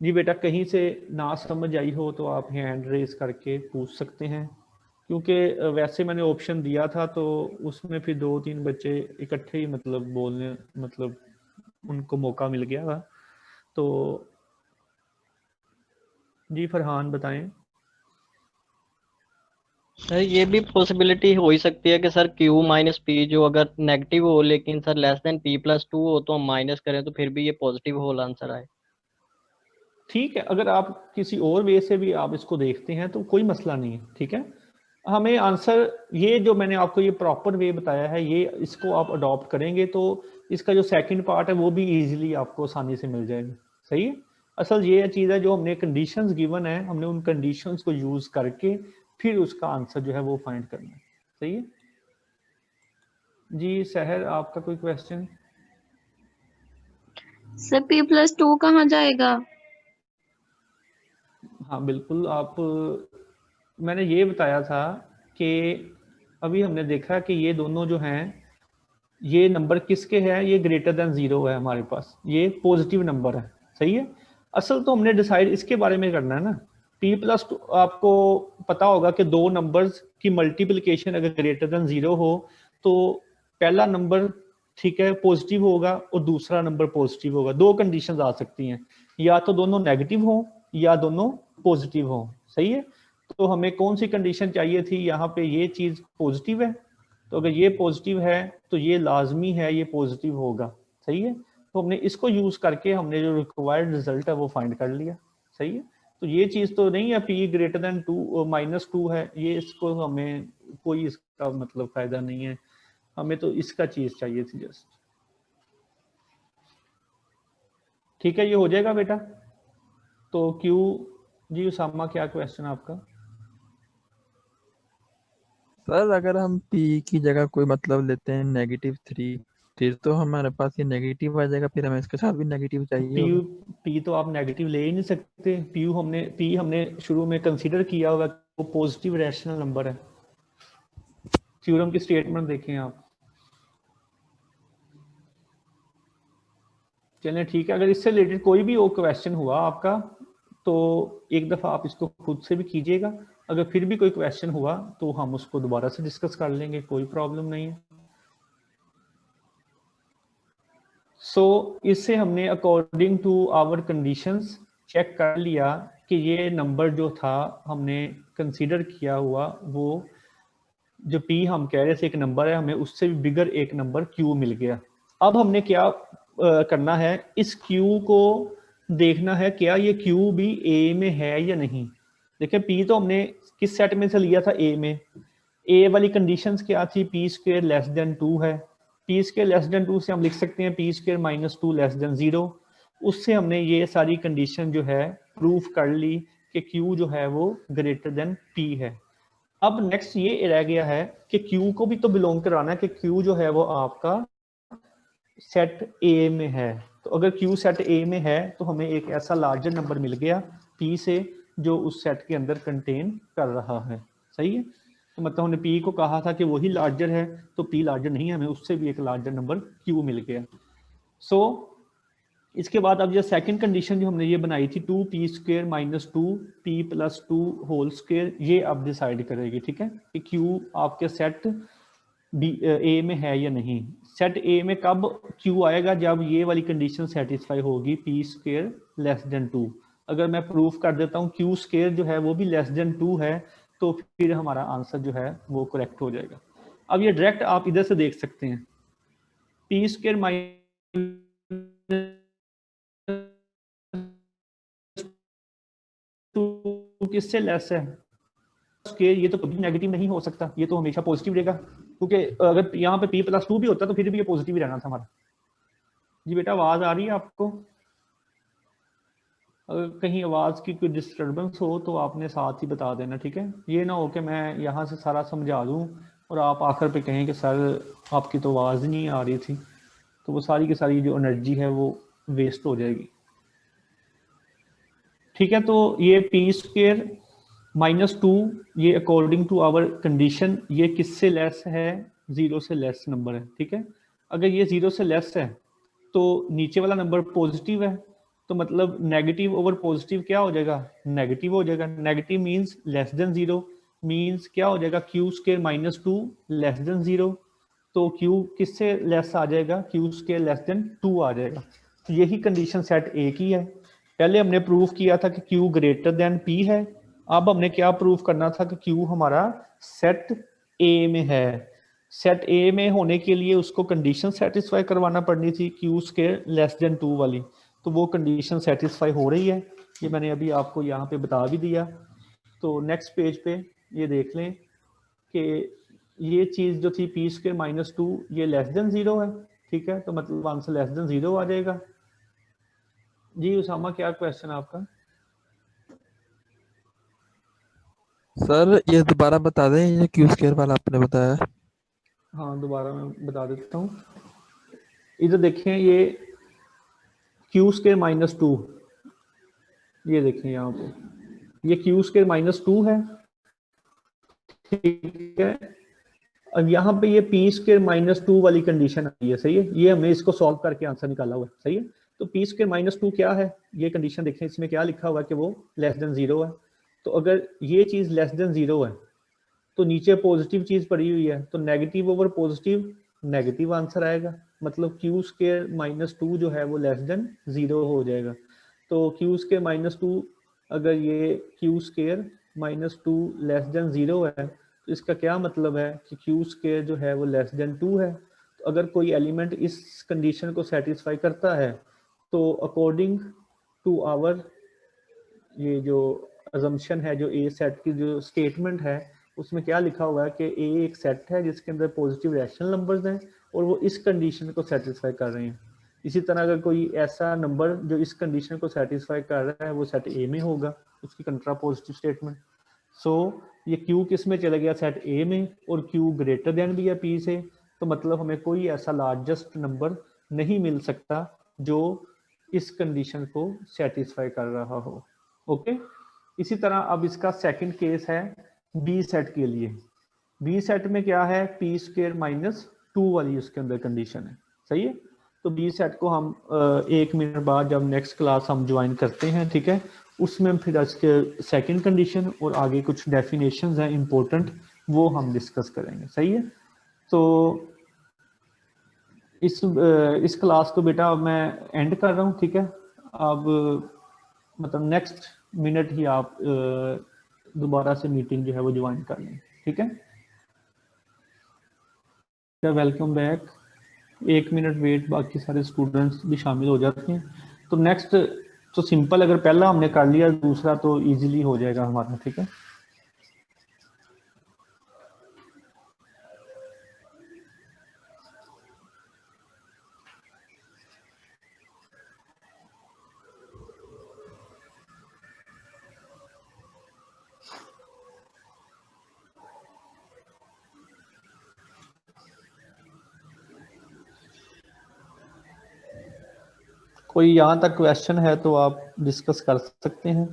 जी बेटा कहीं से ना समझ आई हो तो आप हैंड रेस करके पूछ सकते हैं, क्योंकि वैसे मैंने ऑप्शन दिया था तो उसमें फिर 2-3 बच्चे इकट्ठे ही मतलब बोलने मतलब उनको मौका मिल गया था। तो जी फरहान बताएं। सर ये भी पॉसिबिलिटी हो ही सकती है कि सर Q माइनस पी जो अगर नेगेटिव हो लेकिन सर लेस देन P+2 हो तो हम माइनस करें तो फिर भी ये पॉजिटिव होल आंसर आए। ठीक है, अगर आप किसी और वे से भी आप इसको देखते हैं तो कोई मसला नहीं है, ठीक है। हमें आंसर ये जो मैंने आपको ये प्रॉपर वे बताया है, ये इसको आप अडॉप्ट करेंगे तो इसका जो सेकंड पार्ट है वो भी इजीली आपको आसानी से मिल जाएगा, सही है। असल ये चीज़ है जो हमने कंडीशंस गिवन है, हमने उन कंडीशंस को यूज करके फिर उसका आंसर जो है वो फाइंड करना है, सही है। जी सहर आपका कोई क्वेश्चन? सर P+2 कहाँ जाएगा? हाँ बिल्कुल, आप मैंने ये बताया था कि अभी हमने देखा कि ये दोनों जो हैं ये नंबर किसके हैं, ये ग्रेटर देन 0 है हमारे पास, ये पॉजिटिव नंबर है, सही है। असल तो हमने डिसाइड इसके बारे में करना है ना। P+2 आपको पता होगा कि दो नंबर्स की मल्टीप्लिकेशन अगर ग्रेटर देन 0 हो तो पहला नंबर ठीक है पॉजिटिव होगा और दूसरा नंबर पॉजिटिव होगा। दो कंडीशंस आ सकती हैं, या तो दोनों नेगेटिव हो या दोनों पॉजिटिव हो, सही है। तो हमें कौन सी कंडीशन चाहिए थी, यहाँ पे ये चीज पॉजिटिव है, तो अगर ये पॉजिटिव है तो ये लाजमी है ये पॉजिटिव होगा, सही है। तो हमने इसको यूज करके हमने जो रिक्वायर्ड रिजल्ट है वो फाइंड कर लिया, सही है। तो ये चीज तो नहीं है P ग्रेटर देन 2 -2 है, ये इसको हमें कोई इसका मतलब फायदा नहीं है, हमें तो इसका चीज चाहिए थी जस्ट। ठीक है, ये हो जाएगा बेटा। तो Q जी उसामा क्या क्वेश्चन आपका? सर अगर हम P की जगह कोई मतलब लेते हैं -3 फिर तो हमारे पास ये नेगेटिव आ जाएगा, फिर हमें इसके साथ भी नेगेटिव चाहिए होगा। P तो आप नेगेटिव ले ही नहीं सकते। P हमने शुरू में कंसीडर किया होगा वो पॉजिटिव रैशनल नंबर है। थ्योरम की स्टेटमेंट देखें आप। चलें ठीक है, अगर इससे रिलेटेड कोई भी और क्वेश्चन हुआ आपका तो एक दफ़ा आप इसको खुद से भी कीजिएगा, अगर फिर भी कोई क्वेश्चन हुआ तो हम उसको दोबारा से डिस्कस कर लेंगे, कोई प्रॉब्लम नहीं है। सो इससे हमने according to our conditions check कर लिया कि ये नंबर जो था हमने कंसीडर किया हुआ वो जो P हम कह रहे थे एक नंबर है, हमें उससे भी बिगर एक नंबर Q मिल गया। अब हमने क्या करना है, इस Q को देखना है क्या ये Q भी A में है या नहीं। देखिए पी तो हमने किस सेट में से लिया था, ए में। ए वाली कंडीशंस क्या थी, पी स्क्वायर लेस देन 2 है। पी स्क्वायर लेस देन 2 से हम लिख सकते हैं P square minus 2 less than 0। उससे हमने ये सारी कंडीशन जो है प्रूफ कर ली कि क्यू जो है वो ग्रेटर देन पी है। अब नेक्स्ट ये रह गया है कि क्यू को भी तो बिलोंग कराना है कि क्यू जो है वो आपका सेट ए में है। तो अगर क्यू सेट ए में है तो हमें एक ऐसा लार्जर नंबर मिल गया पी से जो उस सेट के अंदर कंटेन कर रहा है। सही है, तो मतलब हमने पी को कहा था कि वही लार्जर है, तो पी लार्जर नहीं है, हमें उससे भी एक लार्जर नंबर क्यू मिल गया। सो इसके बाद अब ये सेकंड कंडीशन जो हमने ये बनाई थी 2p square minus 2p plus 2 whole square, ये अब डिसाइड करेगी, ठीक है, कि क्यू आपके सेट बी ए में है या नहीं। सेट ए में कब क्यू आएगा, जब ये वाली कंडीशन सेटिस्फाई होगी p स्क्वायर लेस देन 2। अगर मैं प्रूफ कर देता हूँ क्यू स्क्वायर जो है वो भी लेस देन 2 है, तो फिर हमारा आंसर जो है वो करेक्ट हो जाएगा। अब ये डायरेक्ट आप इधर से देख सकते हैं, p स्क्वायर माइनस किससे लेस है, स्क्वायर, ये तो कभी नेगेटिव नहीं हो सकता, ये तो हमेशा पॉजिटिव रहेगा, क्योंकि अगर यहाँ पे p प्लस 2 भी होता तो फिर भी ये पॉजिटिव ही रहना था हमारा। जी बेटा आवाज आ रही है आपको? अगर कहीं आवाज की कोई डिस्टर्बेंस हो तो आपने साथ ही बता देना, ठीक है। ये ना हो कि मैं यहाँ से सारा समझा दूँ और आप आखिर पे कहें कि सर आपकी तो आवाज़ नहीं आ रही थी, तो वो सारी की सारी जो एनर्जी है वो वेस्ट हो जाएगी, ठीक है। तो ये पी स्क्वायर माइनस 2 ये अकॉर्डिंग टू आवर कंडीशन ये किससे लेस है, 0 से लेस नंबर है, ठीक है। अगर ये 0 से लेस है तो नीचे वाला नंबर पॉजिटिव है, तो मतलब नेगेटिव ओवर पॉजिटिव क्या हो जाएगा, नेगेटिव हो जाएगा। Negative means less than 0, means क्या हो जाएगा, Q square minus 2 less than 0। तो क्यू किससे लेस आ जाएगा, क्यू स्क्वायर लेस देन 2 आ जाएगा। तो यही कंडीशन सेट ए की है। पहले हमने प्रूफ किया था कि क्यू ग्रेटर देन पी है, अब हमने क्या प्रूफ करना था कि क्यू हमारा सेट ए में है। सेट ए में होने के लिए उसको कंडीशन सेटिस्फाई करवाना पड़नी थी, क्यू स्क्वायर लेस देन 2 वाली, तो वो कंडीशन सेटिस्फाई हो रही है, ये मैंने अभी आपको यहाँ पे बता भी दिया। तो नेक्स्ट पेज पे ये देख लें कि ये चीज़ जो थी पी स्क्वायर माइनस 2 ये लेस देन 0 है, ठीक है, तो मतलब आंसर लेस देन 0 आ जाएगा। जी उसामा क्या क्वेश्चन आपका? सर ये दोबारा बता दें, ये क्यू स्क्वायर वाला आपने बताया। हाँ दोबारा मैं बता देता हूँ, इधर देखें ये क्यू स्क्वायर माइनस 2, ये देखें यहाँ पे ये क्यू स्क्वायर माइनस 2 है, ठीक है। अब यहाँ पे ये पी स्क्वायर माइनस 2 वाली कंडीशन आई है, सही है, ये हमने इसको सॉल्व करके आंसर निकाला हुआ है, सही है। तो पी स्क्वायर माइनस 2 क्या है, ये कंडीशन देखें, इसमें क्या लिखा हुआ है कि वो लेस देन 0 है। तो अगर ये चीज़ लेस देन 0 है तो नीचे पॉजिटिव चीज़ पड़ी हुई है, तो negative over positive negative answer आएगा, मतलब क्यू स्क्वायर माइनस 2 जो है वो लेस देन 0 हो जाएगा। तो क्यू स्क्वायर माइनस 2, अगर ये Q square minus 2 less than 0 है तो इसका क्या मतलब है कि क्यू स्क्वायर जो है वो लेस देन 2 है। तो अगर कोई एलिमेंट इस कंडीशन को सेटिस्फाई करता है तो अकॉर्डिंग टू आवर ये जो अजम्पशन है, जो ए सेट की जो स्टेटमेंट है, उसमें क्या लिखा हुआ है कि ए एक सेट है जिसके अंदर पॉजिटिव रैशनल नंबर्स हैं और वो इस कंडीशन को सेटिस्फाई कर रहे हैं। इसी तरह अगर कोई ऐसा नंबर जो इस कंडीशन को सेटिस्फाई कर रहा है वो सेट ए में होगा, उसकी कंट्रा पॉजिटिव स्टेटमेंट। सो ये क्यू किस में चला गया, सेट ए में, और क्यू ग्रेटर देन भी है पी से, तो मतलब हमें कोई ऐसा लार्जेस्ट नंबर नहीं मिल सकता जो इस कंडीशन को सेटिस्फाई कर रहा हो। ओके, इसी तरह अब इसका सेकंड केस है बी सेट के लिए। बी सेट में क्या है, पी स्क्वायर माइनस 2 वाली उसके अंदर कंडीशन है, सही है। तो बी सेट को हम 1 मिनट बाद जब नेक्स्ट क्लास हम ज्वाइन करते हैं, ठीक है, उसमें फिर इसके सेकंड कंडीशन और आगे कुछ डेफिनेशंस हैं इंपॉर्टेंट, वो हम डिस्कस करेंगे, सही है। तो इस क्लास को बेटा मैं एंड कर रहा हूँ, ठीक है। अब मतलब नेक्स्ट मिनट ही आप दोबारा से मीटिंग जो है वो ज्वाइन कर लें, ठीक है। वेलकम बैक, 1 मिनट वेट, बाकी सारे स्टूडेंट्स भी शामिल हो जाते हैं। तो नेक्स्ट तो सिंपल अगर पहला हमने कर लिया दूसरा तो इजीली हो जाएगा हमारा, ठीक है। कोई यहाँ तक क्वेश्चन है तो आप डिस्कस कर सकते हैं।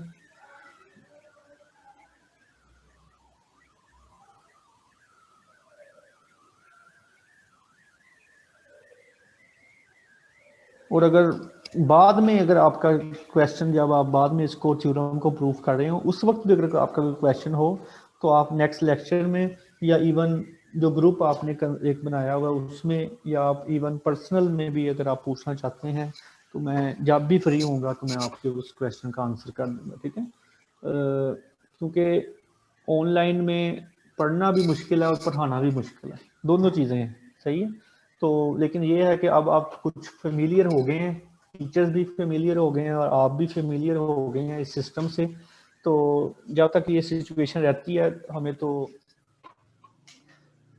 और अगर बाद में अगर आपका क्वेश्चन, जब आप बाद में इसको थ्योरम को प्रूव कर रहे हो, उस वक्त भी अगर आपका कोई क्वेश्चन हो तो आप नेक्स्ट लेक्चर में या इवन जो ग्रुप आपने एक बनाया हुआ उसमें, या आप इवन पर्सनल में भी अगर आप पूछना चाहते हैं तो मैं जब भी फ्री होऊंगा तो मैं आपके उस क्वेश्चन का आंसर कर दूंगा, ठीक है। क्योंकि ऑनलाइन में पढ़ना भी मुश्किल है और पढ़ाना भी मुश्किल है, दोनों चीज़ें हैं, सही है। तो लेकिन ये है कि अब आप कुछ फेमिलियर हो गए हैं, टीचर्स भी फेमिलियर हो गए हैं और आप भी फेमिलियर हो गए हैं इस सिस्टम से। तो जब तक ये सिचुएशन रहती है हमें तो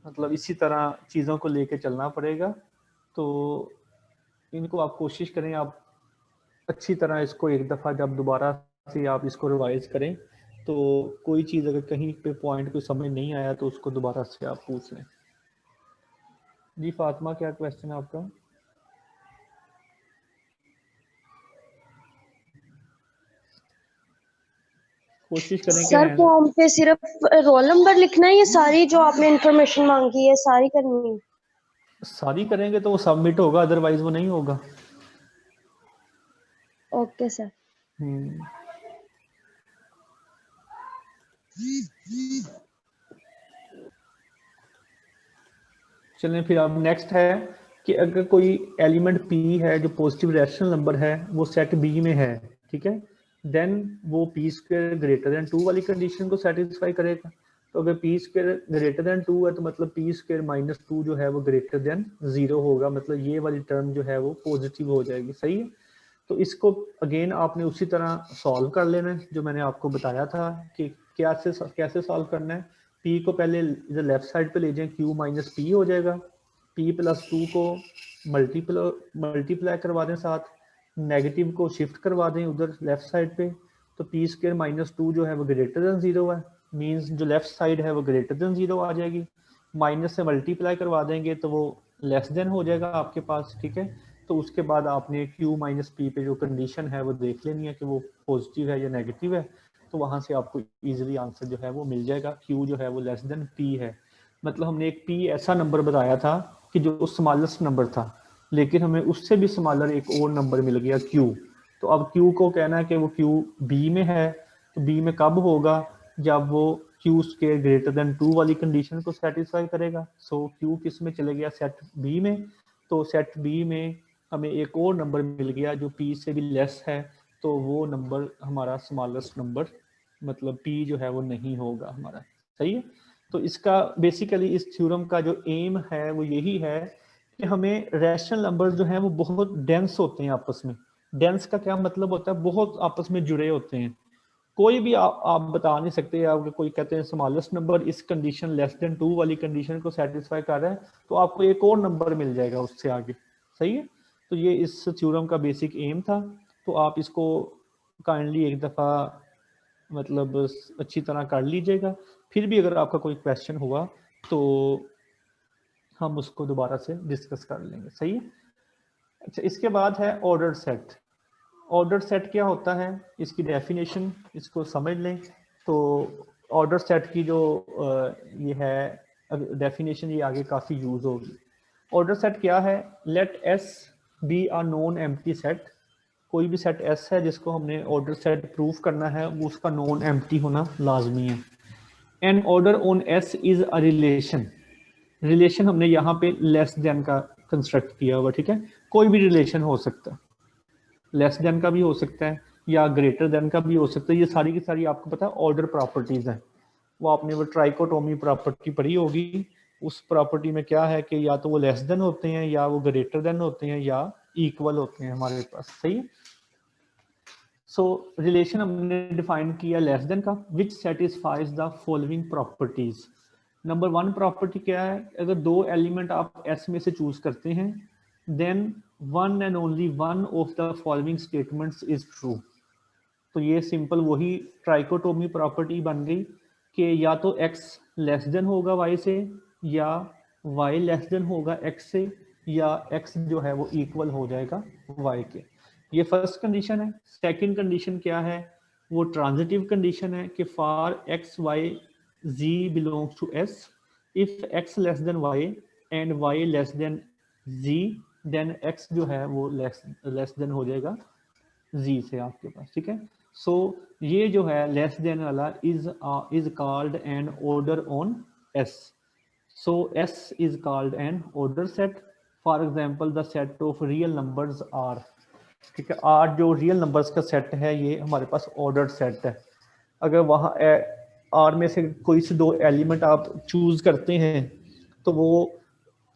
मतलब इसी तरह चीज़ों को लेके चलना पड़ेगा। तो इनको आप कोशिश करें, आप अच्छी तरह इसको एक दफ़ा जब दोबारा से आप इसको रिवाइज करें तो कोई चीज़ अगर कहीं पे पॉइंट कोई समझ नहीं आया तो उसको दोबारा से आप पूछ लें। जी फातिमा, क्या क्वेश्चन है आपका? कोशिश करें कि सर फॉर्म पे सिर्फ रोल नंबर लिखना है या सारी जो आपने इंफॉर्मेशन मांगी है सारी करनी है? सारी करेंगे तो वो सबमिट होगा, अदरवाइज वो नहीं होगा। Okay sir. चलें फिर अब नेक्स्ट है कि अगर कोई एलिमेंट P है जो पॉजिटिव रैशनल नंबर है वो सेट B में है, ठीक है, देन वो P स्क्वायर ग्रेटर देन 2 वाली कंडीशन को सेटिस्फाई करेगा। तो अगर P स्क्वायर ग्रेटर देन 2 है तो मतलब P स्क्वायर माइनस 2 जो है वो ग्रेटर देन 0 होगा, मतलब ये वाली टर्म जो है वो पॉजिटिव हो जाएगी, सही है। तो इसको अगेन आपने उसी तरह सॉल्व कर लेना है जो मैंने आपको बताया था कि कैसे सॉल्व करना है। P को पहले इधर लेफ्ट साइड पे ले जाएं, Q माइनस P हो जाएगा। P प्लस 2 को मल्टीप्लाई करवा दें, साथ नेगेटिव को शिफ्ट करवा दें उधर लेफ्ट साइड पे, तो P स्क्वायर माइनस 2 जो है वो ग्रेटर देन 0 है, मीन्स जो लेफ्ट साइड है वो ग्रेटर देन 0 आ जाएगी। माइनस से मल्टीप्लाई करवा देंगे तो वो लेस देन हो जाएगा आपके पास, ठीक है। तो उसके बाद आपने Q माइनस P पे जो कंडीशन है वो देख लेनी है कि वो पॉजिटिव है या नेगेटिव है, तो वहां से आपको इजीली आंसर जो है वो मिल जाएगा। Q जो है वो लेस देन P है, मतलब हमने एक P ऐसा नंबर बताया था कि जो स्मॉलेस्ट नंबर था, लेकिन हमें उससे भी स्मॉलर एक और नंबर मिल गया Q। तो अब Q को कहना है कि वो Q B में है, तो B में कब होगा? जब वो Q स्क्वायर ग्रेटर देन 2 वाली कंडीशन को सेटिस्फाई करेगा। सो Q किस में चले गया? सेट B में। तो सेट B में हमें एक और नंबर मिल गया जो P से भी लेस है, तो वो नंबर हमारा स्मॉलेस्ट नंबर, मतलब P जो है वो नहीं होगा हमारा, सही है। तो इसका बेसिकली इस थ्योरम का जो एम है वो यही है कि हमें रैशनल नंबर जो हैं वो बहुत डेंस होते हैं आपस में। डेंस का क्या मतलब होता है? बहुत आपस में जुड़े होते हैं। कोई भी आप बता नहीं सकते, आप कोई कहते हैं स्मॉलेस्ट नंबर इस कंडीशन लेस देन 2 वाली कंडीशन को सेटिस्फाई कर रहा है, तो आपको एक और नंबर मिल जाएगा उससे आगे, सही है। तो ये इस थ्योरम का बेसिक एम था। तो आप इसको काइंडली एक दफ़ा मतलब अच्छी तरह कर लीजिएगा। फिर भी अगर आपका कोई क्वेश्चन हुआ तो हम उसको दोबारा से डिस्कस कर लेंगे, सही है। अच्छा, इसके बाद है ऑर्डर सेट। ऑर्डर सेट क्या होता है, इसकी डेफिनेशन इसको समझ लें। तो ऑर्डर सेट की जो ये है डेफिनेशन, ये आगे काफ़ी यूज होगी। ऑर्डर सेट क्या है? Let S be a non empty set. कोई भी सेट एस है जिसको हमने ऑर्डर सेट प्रूफ करना है, वो उसका नॉन एम्प्टी होना लाजमी है। An order on S is a relation. Relation हमने यहाँ पे लेस देन का कंस्ट्रक्ट किया हुआ, ठीक है। कोई भी रिलेशन हो सकता है, लेस देन का भी हो सकता है या ग्रेटर देन का भी हो सकता है। ये सारी की सारी आपको पता है ऑर्डर प्रॉपर्टीज हैं। वो आपने वो ट्राइकोटोमी प्रॉपर्टी पढ़ी होगी। उस प्रॉपर्टी में क्या है कि या तो वो लेस देन होते हैं, या वो ग्रेटर देन होते हैं, या इक्वल होते हैं हमारे पास, सही है। सो रिलेशन हमने डिफाइन किया लेस देन का, विच satisfies the following properties. Number 1 property क्या है, अगर दो एलिमेंट आप एस में से चूज करते हैं then one and only one of the following statements is true. तो ये सिंपल वही ट्राइकोटोमी प्रॉपर्टी बन गई कि या तो x लेस देन होगा y से, या y लेस देन होगा x से, या x जो है वो इक्वल हो जाएगा y के। ये फर्स्ट कंडीशन है। सेकंड कंडीशन क्या है, वो ट्रांजिटिव कंडीशन है कि for x y z belongs to s, if x less than y and y less than z, then x जो है वो लेस देन हो जाएगा z से आपके पास, ठीक है। सो ये जो है लेस देन वाला is called an order on s। So s is called an order set. For example the set of real numbers R, ठीक है, आर जो रियल नंबर्स का सेट है ये हमारे पास ऑर्डर्ड सेट है। अगर वहाँ आर में से कोई से दो एलिमेंट आप चूज करते हैं तो वो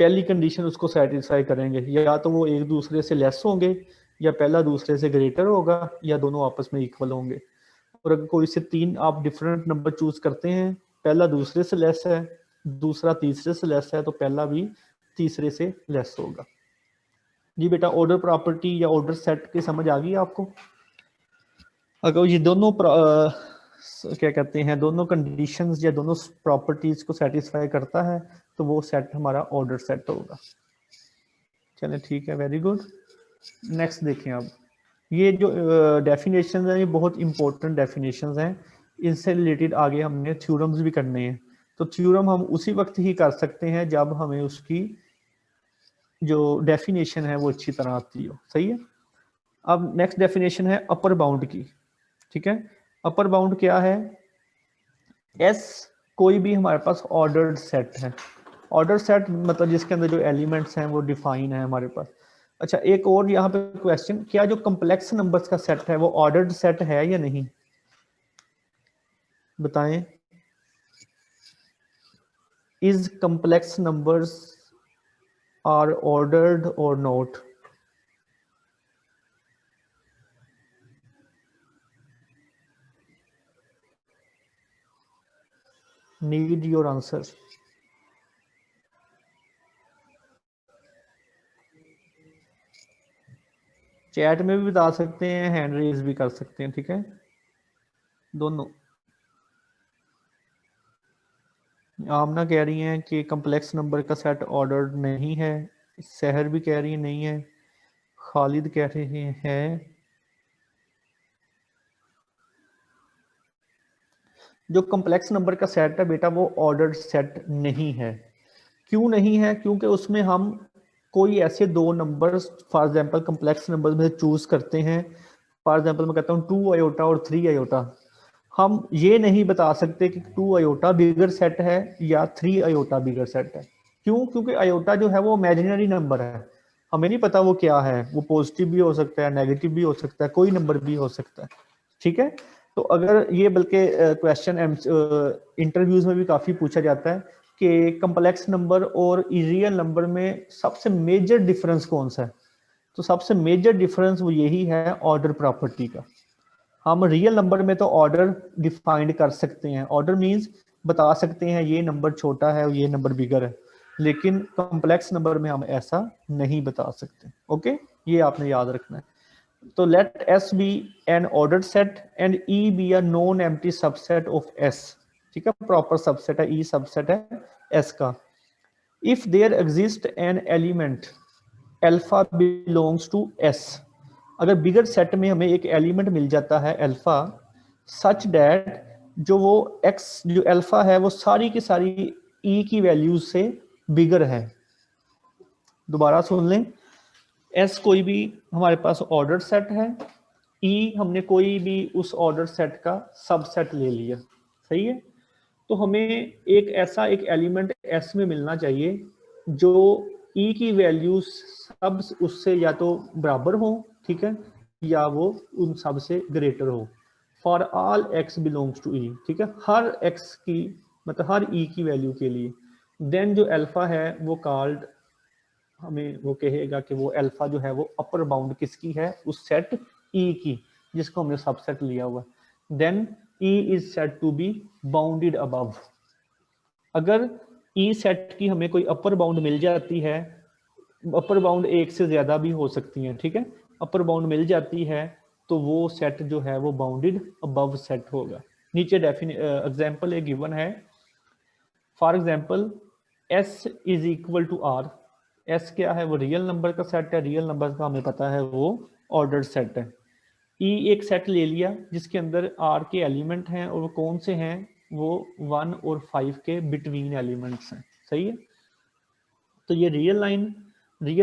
पहली कंडीशन उसको सेटिस्फाई करेंगे, या तो वो एक दूसरे से लेस होंगे, या पहला दूसरे से ग्रेटर होगा, या दोनों आपस में इक्वल होंगे। और अगर कोई से तीन आप डिफरेंट नंबर चूज करते हैं, पहला दूसरे से लेस है, दूसरा तीसरे से लेस है, तो पहला भी तीसरे से लेस होगा। जी बेटा, ऑर्डर प्रॉपर्टी या ऑर्डर सेट की समझ आ गई आपको? अगर ये दोनों क्या कहते हैं, दोनों कंडीशंस या दोनों प्रॉपर्टीज को सेटिस्फाई करता है तो वो सेट हमारा ऑर्डर सेट होगा। चलिए ठीक है, वेरी गुड। नेक्स्ट देखें अब, ये जो डेफिनेशंस हैं ये बहुत इंपॉर्टेंट डेफिनेशंस हैं, इनसे रिलेटेड आगे हमने थ्योरम्स भी करने हैं। तो थ्योरम हम उसी वक्त ही कर सकते हैं जब हमें उसकी जो डेफिनेशन है वो अच्छी तरह आती हो, सही है। अब नेक्स्ट डेफिनेशन है अपर बाउंड की, ठीक है। अपर बाउंड क्या है, एस कोई भी हमारे पास ऑर्डर्ड सेट है। ऑर्डर सेट मतलब जिसके अंदर जो एलिमेंट्स हैं वो डिफाइन है हमारे पास। अच्छा, एक और यहाँ पे क्वेश्चन, क्या जो कम्प्लेक्स नंबर्स का सेट है वो ऑर्डर्ड सेट है या नहीं, बताएं। Is complex numbers are ordered or not? Need your answer. Chat में भी बता सकते हैं, हैंड रेज भी कर सकते हैं, ठीक है, दोनों। आमना कह रही हैं कि कम्प्लेक्स नंबर का सेट ऑर्डर्ड नहीं है, सहर भी कह रही है नहीं है, खालिद कह रहे हैं। जो कम्प्लेक्स नंबर का सेट है बेटा वो ऑर्डर्ड सेट नहीं है। क्यों नहीं है? क्योंकि उसमें हम कोई ऐसे दो numbers for example complex numbers में चूज करते हैं। फॉर एग्जांपल मैं कहता हूँ 2 आयोटा और 3 आयोटा, हम ये नहीं बता सकते कि 2 आयोटा बिगर सेट है या 3 आयोटा बिगर सेट है। क्यों? क्योंकि आयोटा जो है वो इमेजिनरी नंबर है, हमें नहीं पता वो क्या है, वो पॉजिटिव भी हो सकता है, नेगेटिव भी हो सकता है, कोई नंबर भी हो सकता है, ठीक है। तो अगर ये बल्कि क्वेश्चन इंटरव्यूज में भी काफी पूछा जाता है कि कम्प्लेक्स नंबर और रियल नंबर में सबसे मेजर डिफरेंस कौन सा है, तो सबसे मेजर डिफरेंस वो यही है ऑर्डर प्रॉपर्टी का। हम रियल नंबर में तो ऑर्डर डिफाइंड कर सकते हैं, ऑर्डर मींस बता सकते हैं ये नंबर छोटा है और ये नंबर बिगर है, लेकिन कॉम्प्लेक्स नंबर में हम ऐसा नहीं बता सकते। ओके, ये आपने याद रखना है। तो let S be an ordered set and E be a non empty subset of S, ठीक है, प्रॉपर सबसेट है, E सबसेट है S का। If there exist an element alpha belongs to S, अगर बिगर सेट में हमें एक एलिमेंट मिल जाता है अल्फा, सच दैट जो वो x जो अल्फा है वो सारी की सारी E की वैल्यूज से बिगर है। दोबारा सुन लें, S कोई भी हमारे पास ऑर्डर सेट है, E हमने कोई भी उस ऑर्डर सेट का सबसेट ले लिया, सही है। तो हमें एक ऐसा एक एलिमेंट S में मिलना चाहिए जो E की वैल्यूज सब उससे या तो बराबर हो, ठीक है, या वो उन सब से ग्रेटर हो। For all x belongs to E, ठीक है, हर x की मतलब हर E की वैल्यू के लिए। देन जो अल्फा है वो कॉल्ड, हमें वो कहेगा कि वो अल्फा जो है वो अपर बाउंड किसकी है, उस सेट E की। जिसको हमने सबसेट लिया हुआ, then E is said to be bounded above. अगर ई सेट की हमें कोई अपर बाउंड मिल जाती है, अपर बाउंड एक से ज्यादा भी हो सकती है, ठीक है, अपर बाउंड मिल जाती है तो वो सेट जो है वो बाउंडेड अबव सेट होगा। नीचे एग्जाम्पल एक गिवन है, for example S is equal to R. S क्या है, वो रियल नंबर का सेट है, रियल नंबर का हमें पता है वो ऑर्डर्ड सेट है। ई एक सेट ले लिया जिसके अंदर आर के एलिमेंट हैं और वो कौन से हैं, वो 1 और 5 के बिटवीन एलिमेंट्स हैं, सही है। तो ये रियल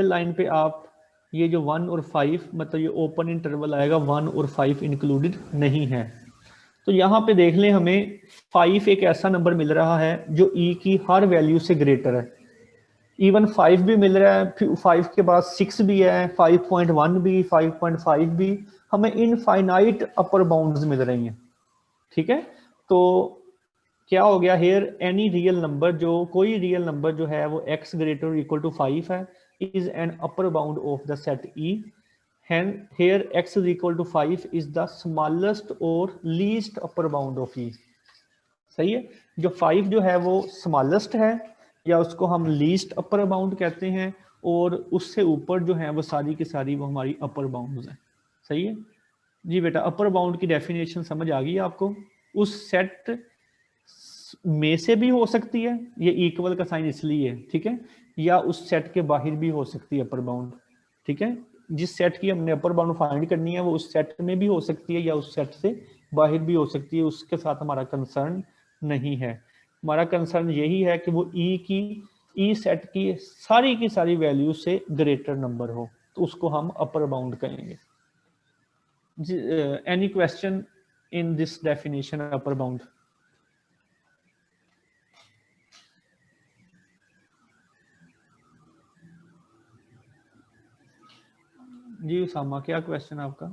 लाइन पे आप ये जो 1 और 5 मतलब ये ओपन इंटरवल आएगा, 1 और 5 इंक्लूडेड नहीं है। तो यहाँ पे देख लें, हमें 5 एक ऐसा नंबर मिल रहा है जो ई की हर वैल्यू से ग्रेटर है। इवन 5 भी मिल रहा है, 5 के बाद 6 भी है, 5.1 भी, 5.5 भी, हमें इनफाइनाइट अपर बाउंड्स मिल रही हैं, ठीक है। तो क्या हो गया, हेयर एनी रियल नंबर, जो कोई रियल नंबर जो है वो x ग्रेटर इक्वल टू 5 है, is an upper bound of the set E। here x is equal to 5 is the smallest और least upper bound of E। सही है, जो 5 जो है वो स्मॉलेस्ट है या उसको हम लीस्ट अपर बाउंड कहते हैं, और उससे ऊपर जो है वो सारी की सारी वो हमारी अपर बाउंड्स हैं। सही है जी बेटा, अपर बाउंड की डेफिनेशन समझ आ गई आपको। उस सेट में से भी हो सकती है, ये इक्वल का साइन इसलिए है, ठीक है, या उस सेट के बाहर भी हो सकती है अपर बाउंड, ठीक है। जिस सेट की हमने अपर बाउंड फाइंड करनी है वो उस सेट में भी हो सकती है या उस सेट से बाहर भी हो सकती है, उसके साथ हमारा कंसर्न नहीं है। हमारा कंसर्न यही है कि वो ई सेट की सारी वैल्यू से ग्रेटर नंबर हो, तो उसको हम अपर बाउंड कहेंगे। Any question in this definition upper bound? जी उसामा, क्या क्वेश्चन आपका?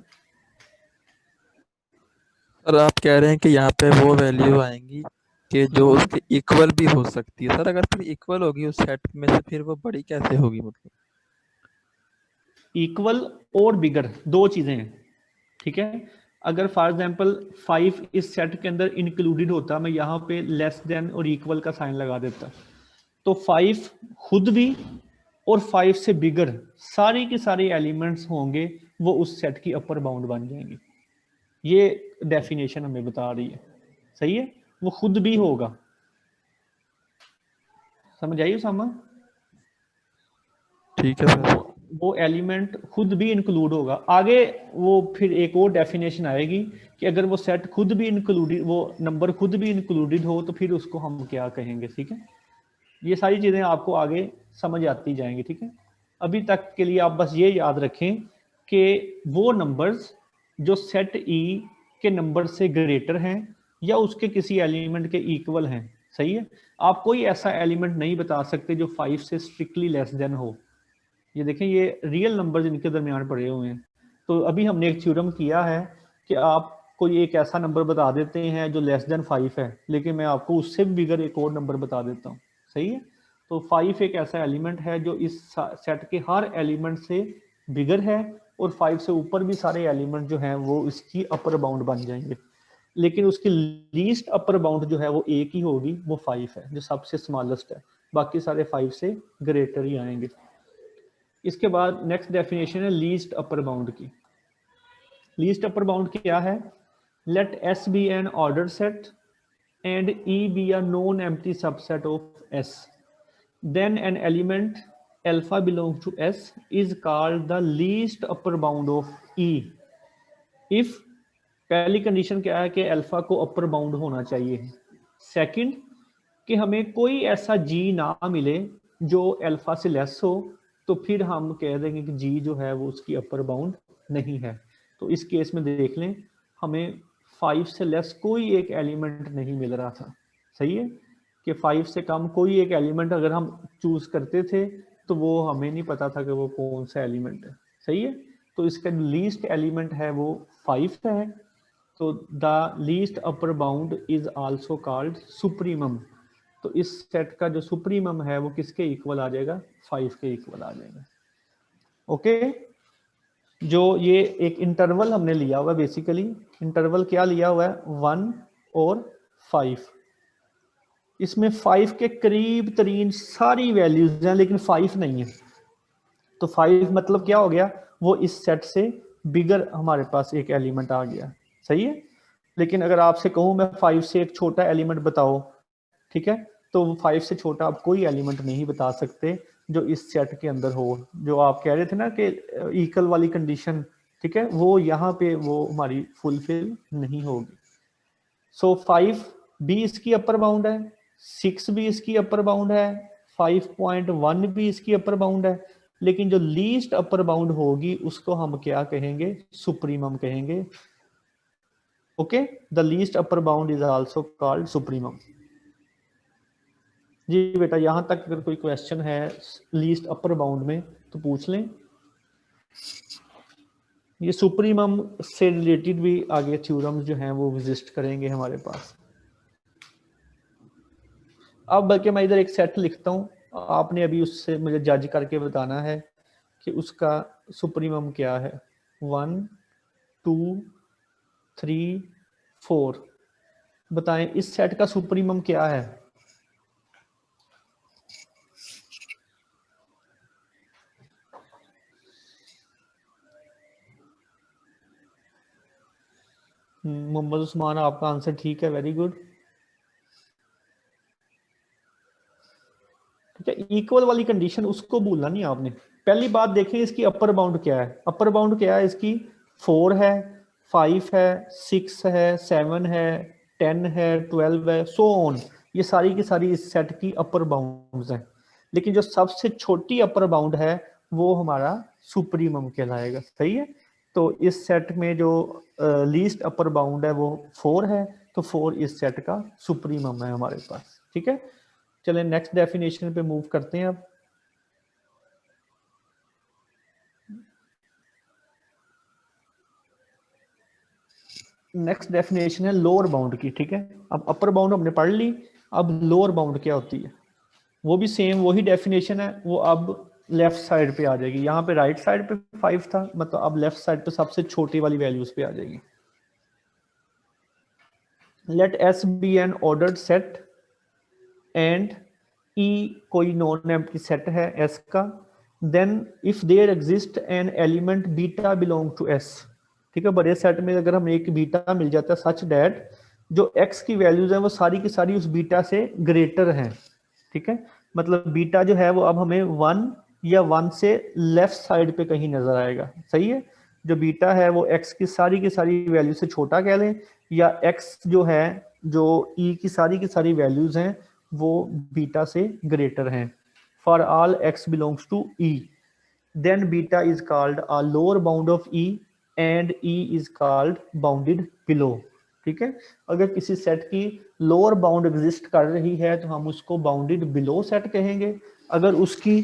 सर आप कह रहे हैं कि यहाँ पे वो वैल्यू आएंगी कि जो उसके इक्वल भी हो सकती है। सर अगर फिर इक्वल होगी उस सेट में से, फिर वो बड़ी कैसे होगी? मतलब इक्वल और बिगर दो चीजें हैं, ठीक है। अगर फॉर एग्जांपल 5 इस सेट के अंदर इंक्लूडेड होता, मैं यहाँ पे लेस देन और इक्वल का साइन लगा देता, तो 5 खुद भी और 5 से बिगर सारी की सारी एलिमेंट्स होंगे, वो उस सेट की अपर बाउंड बन जाएंगे। ये डेफिनेशन हमें बता रही है, सही है, वो खुद भी होगा। समझ आई उसामा? ठीक है सर। वो एलिमेंट खुद भी इंक्लूड होगा। आगे वो फिर एक और डेफिनेशन आएगी कि अगर वो सेट खुद भी इंक्लूडेड, वो नंबर खुद भी इंक्लूडेड हो, तो फिर उसको हम क्या कहेंगे, ठीक है। ये सारी चीजें आपको आगे समझ आती जाएंगी, ठीक है। अभी तक के लिए आप बस ये याद रखें कि वो नंबर्स जो सेट ई के नंबर से ग्रेटर हैं या उसके किसी एलिमेंट के इक्वल हैं, सही है। आप कोई ऐसा एलिमेंट नहीं बता सकते जो 5 से स्ट्रिक्टली लेस देन हो। ये देखें, ये रियल नंबर्स इनके दरमियान पड़े हुए हैं। तो अभी हमने एक थ्योरम किया है कि आप कोई एक ऐसा नंबर बता देते हैं जो लेस देन 5 है, लेकिन मैं आपको उससे भी बिगर एक और नंबर बता देता हूँ, सही है। तो 5 एक ऐसा एलिमेंट है जो इस सेट के हर एलिमेंट से बिगर है, और 5 से ऊपर भी सारे एलिमेंट जो हैं वो इसकी अपर बाउंड बन जाएंगे, लेकिन उसकी लीस्ट अपर बाउंड जो है वो एक ही होगी, वो 5 है जो सबसे स्मॉलेस्ट है, बाकी सारे 5 से ग्रेटर ही आएंगे। इसके बाद नेक्स्ट डेफिनेशन है लीस्ट अपर बाउंड की। लीस्ट अपर बाउंड क्या है? Let S be an order set and E be a non empty subset of S, then an element alpha belongs to S is called the least upper bound of E if, पहली condition क्या है कि alpha को upper bound होना चाहिए। Second, कि हमें कोई ऐसा जी ना मिले जो अल्फा से लेस हो, तो फिर हम कह देंगे कि जी जो है वो उसकी अपर बाउंड नहीं है। तो इस केस में देख लें, हमें 5 से लेस कोई एक एलिमेंट नहीं मिल रहा था, सही है, कि 5 से कम कोई एक एलिमेंट अगर हम चूज करते थे तो वो हमें नहीं पता था कि वो कौन सा एलिमेंट है, सही है। तो इसका लीस्ट एलिमेंट है वो 5 है, तो the least upper bound is also called supremum. तो इस सेट का जो सुप्रीमम है वो किसके इक्वल आ जाएगा? 5 के इक्वल आ जाएगा। ओके, जो ये एक इंटरवल हमने लिया हुआ है, बेसिकली इंटरवल क्या लिया हुआ है 1 और 5। इसमें 5 के करीब तरीन सारी वैल्यूज हैं लेकिन 5 नहीं है। तो 5 मतलब क्या हो गया, वो इस सेट से बिगर हमारे पास एक एलिमेंट आ गया, सही है। लेकिन अगर आपसे कहूँ मैं 5 से एक छोटा एलिमेंट बताओ, ठीक है, तो 5 से छोटा आप कोई एलिमेंट नहीं बता सकते जो इस सेट के अंदर हो। जो आप कह रहे थे ना कि इक्वल वाली कंडीशन, ठीक है, वो यहाँ पे वो हमारी फुलफिल नहीं होगी। सो 5 भी इसकी अपर बाउंड है, 6 भी इसकी अपर बाउंड है, 5.1 भी इसकी अपर बाउंड है, लेकिन जो लीस्ट अपर बाउंड होगी उसको हम क्या कहेंगे, सुप्रीमम कहेंगे। Okay, the least upper bound is also called supremum. जी बेटा, यहां तक अगर कोई क्वेश्चन है लीस्ट अपर बाउंड में तो पूछ लें। ये सुप्रीमम से रिलेटेड भी आगे थ्योरम्स जो हैं वो विजिट करेंगे हमारे पास। अब बल्कि मैं इधर एक सेट लिखता हूं, आपने अभी उससे मुझे जज करके बताना है कि उसका सुप्रीमम क्या है। 1 2 3 4 बताएं इस सेट का सुप्रीमम क्या है। मोहम्मद उस्मान, आपका आंसर ठीक है, वेरी गुड। ठीक है, इक्वल वाली कंडीशन उसको भूलना नहीं आपने। पहली बात देखें इसकी अपर बाउंड क्या है। अपर बाउंड क्या है इसकी, 4 है, 5 है, 6 है, 7 है, 10 है, 12 है, सो ऑन। ये सारी की सारी इस सेट की अपर बाउंड्स हैं। लेकिन जो सबसे छोटी अपर बाउंड है वो हमारा सुप्रीमम कहलाएगा, सही है। तो इस सेट में जो लीस्ट अपर बाउंड है वो 4 है, तो 4 इस सेट का सुप्रीमम है हमारे पास। ठीक है, चलें नेक्स्ट डेफिनेशन पे मूव करते हैं। अब नेक्स्ट डेफिनेशन है लोअर बाउंड की। ठीक है, अब अपर बाउंड हमने पढ़ ली, अब लोअर बाउंड क्या होती है वो भी सेम वही डेफिनेशन है, वो अब लेफ्ट साइड पे आ जाएगी। यहाँ पे राइट साइड पे 5 था, मतलब अब लेफ्ट साइड पे सबसे छोटी वाली वैल्यूज पे आ जाएगी। Let S be an ordered set and E कोई नॉन एम्प्टी सेट है एस का, then if there exist an element beta belong to S. ठीक है, बड़े सेट में अगर हमें एक बीटा मिल जाता है सच डैट जो एक्स की वैल्यूज हैं वो सारी की सारी उस बीटा से ग्रेटर हैं। ठीक है, मतलब बीटा जो है वो अब हमें 1 या 1 से लेफ्ट साइड पे कहीं नजर आएगा, सही है। जो बीटा है वो एक्स की सारी वैल्यू से छोटा कह लें, या एक्स जो है जो ई की सारी वैल्यूज हैं वो बीटा से ग्रेटर हैं। For all x belongs to E, then beta is called a lower bound of E and E is called bounded below. ठीक है, अगर किसी सेट की लोअर बाउंड एग्जिस्ट कर रही है तो हम उसको बाउंडेड बिलो सेट कहेंगे, अगर उसकी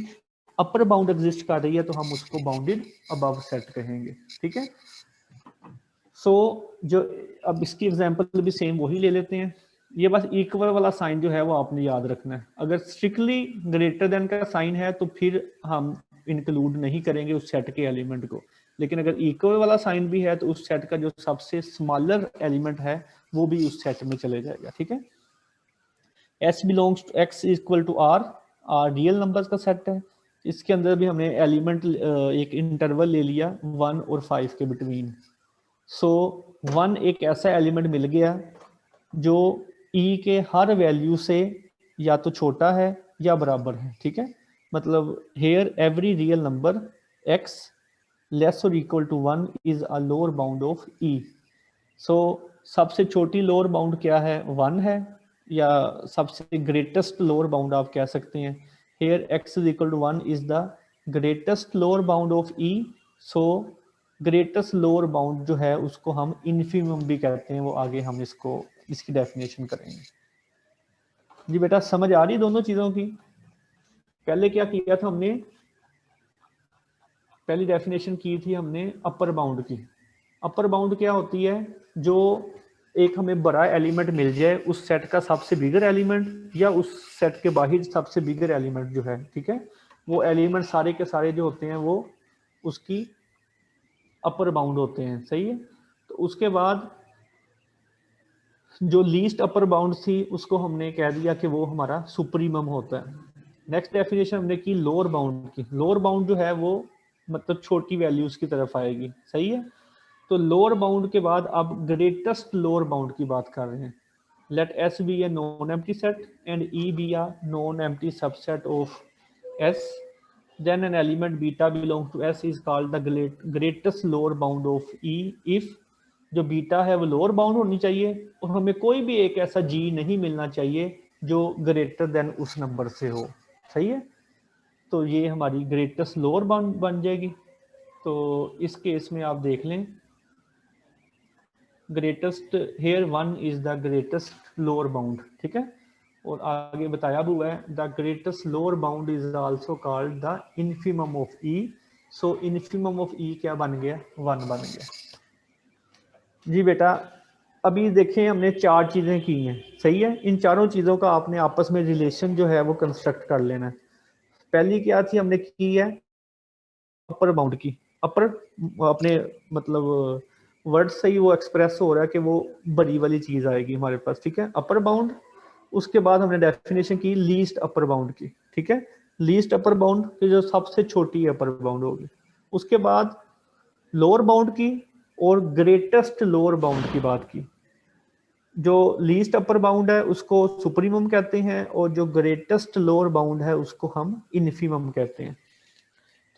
अपर बाउंड एग्जिस्ट कर रही है तो हम उसको बाउंडेड अबव सेट कहेंगे। ठीक है, सो जो अब इसकी एग्जांपल भी सेम वही ले लेते हैं। ये बस इक्वल वाला साइन जो है वो आपने याद रखना है। अगर स्ट्रिक्टली ग्रेटर देन का साइन है तो फिर हम इंक्लूड नहीं करेंगे उस सेट के एलिमेंट को, लेकिन अगर इक्वल वाला साइन भी है तो उस सेट का जो सबसे स्मॉलर एलिमेंट है वो भी उस सेट में चले जाएगा। ठीक है, S belongs to x equal to R, R real numbers का सेट है। इसके अंदर भी हमने एलिमेंट एक इंटरवल ले लिया 1 और 5 के बिटवीन। सो 1 एक ऐसा एलिमेंट मिल गया जो ई के हर वैल्यू से या तो छोटा है या बराबर है। ठीक है, मतलब here every real number x less or equal to 1 is a lower bound of E. So सबसे छोटी लोअर बाउंड क्या है, 1 है, या सबसे ग्रेटेस्ट लोअर बाउंड आप कह सकते हैं here x is equal to 1 is the greatest lower bound of E. So greatest lower bound जो है उसको हम इन्फिमम भी कहते हैं, वो आगे हम इसकी डेफिनेशन करेंगे। जी बेटा, समझ आ रही दोनों चीजों की। पहले क्या किया था हमने, पहली डेफिनेशन की थी हमने अपर बाउंड की। अपर बाउंड क्या होती है, जो एक हमें बड़ा एलिमेंट मिल जाए उस सेट का सबसे बिगर एलिमेंट, या उस सेट के बाहर सबसे बिगर एलिमेंट जो है, ठीक है, वो एलिमेंट सारे के सारे जो होते हैं वो उसकी अपर बाउंड होते हैं, सही है। तो उसके बाद जो लीस्ट अपर बाउंड थी उसको हमने कह दिया कि वो हमारा सुप्रीमम होता है। नेक्स्ट डेफिनेशन हमने की लोअर बाउंड की। लोअर बाउंड जो है वो मतलब छोटी वैल्यूज की तरफ आएगी, सही है। तो लोअर बाउंड के बाद अब ग्रेटेस्ट लोअर बाउंड की बात कर रहे हैं। Let S be a non empty set and E be a non empty subset of S, then an element beta belongs to S is called the greatest lower bound of E if जो beta है वो lower bound होनी चाहिए और हमें कोई भी एक ऐसा जी नहीं मिलना चाहिए जो ग्रेटर देन उस नंबर से हो, सही है। तो ये हमारी ग्रेटेस्ट लोअर बाउंड बन जाएगी। तो इस केस में आप देख लें greatest here 1 is the greatest lower bound, ठीक है। और आगे बताया हुआ है the greatest lower bound is also called the infimum of E. So infimum of E क्या बन गया, 1 बन गया। जी बेटा अभी देखें हमने 4 चीजें की हैं, सही है। इन चारों चीजों का आपने आपस में रिलेशन जो है वो कंस्ट्रक्ट कर लेना है। पहली क्या थी हमने की है अपर बाउंड की। अपर अपने मतलब वर्ड से ही वो एक्सप्रेस हो रहा है कि वो बड़ी वाली चीज आएगी हमारे पास, ठीक है, अपर बाउंड। उसके बाद हमने डेफिनेशन की लीस्ट अपर बाउंड की, ठीक है। लीस्ट अपर बाउंड की जो सबसे छोटी अपर बाउंड होगी। उसके बाद लोअर बाउंड की और ग्रेटेस्ट लोअर बाउंड की बात की। जो लीस्ट अपर बाउंड है उसको सुप्रीमम कहते हैं और जो ग्रेटेस्ट लोअर बाउंड है उसको हम इन्फीमम कहते हैं।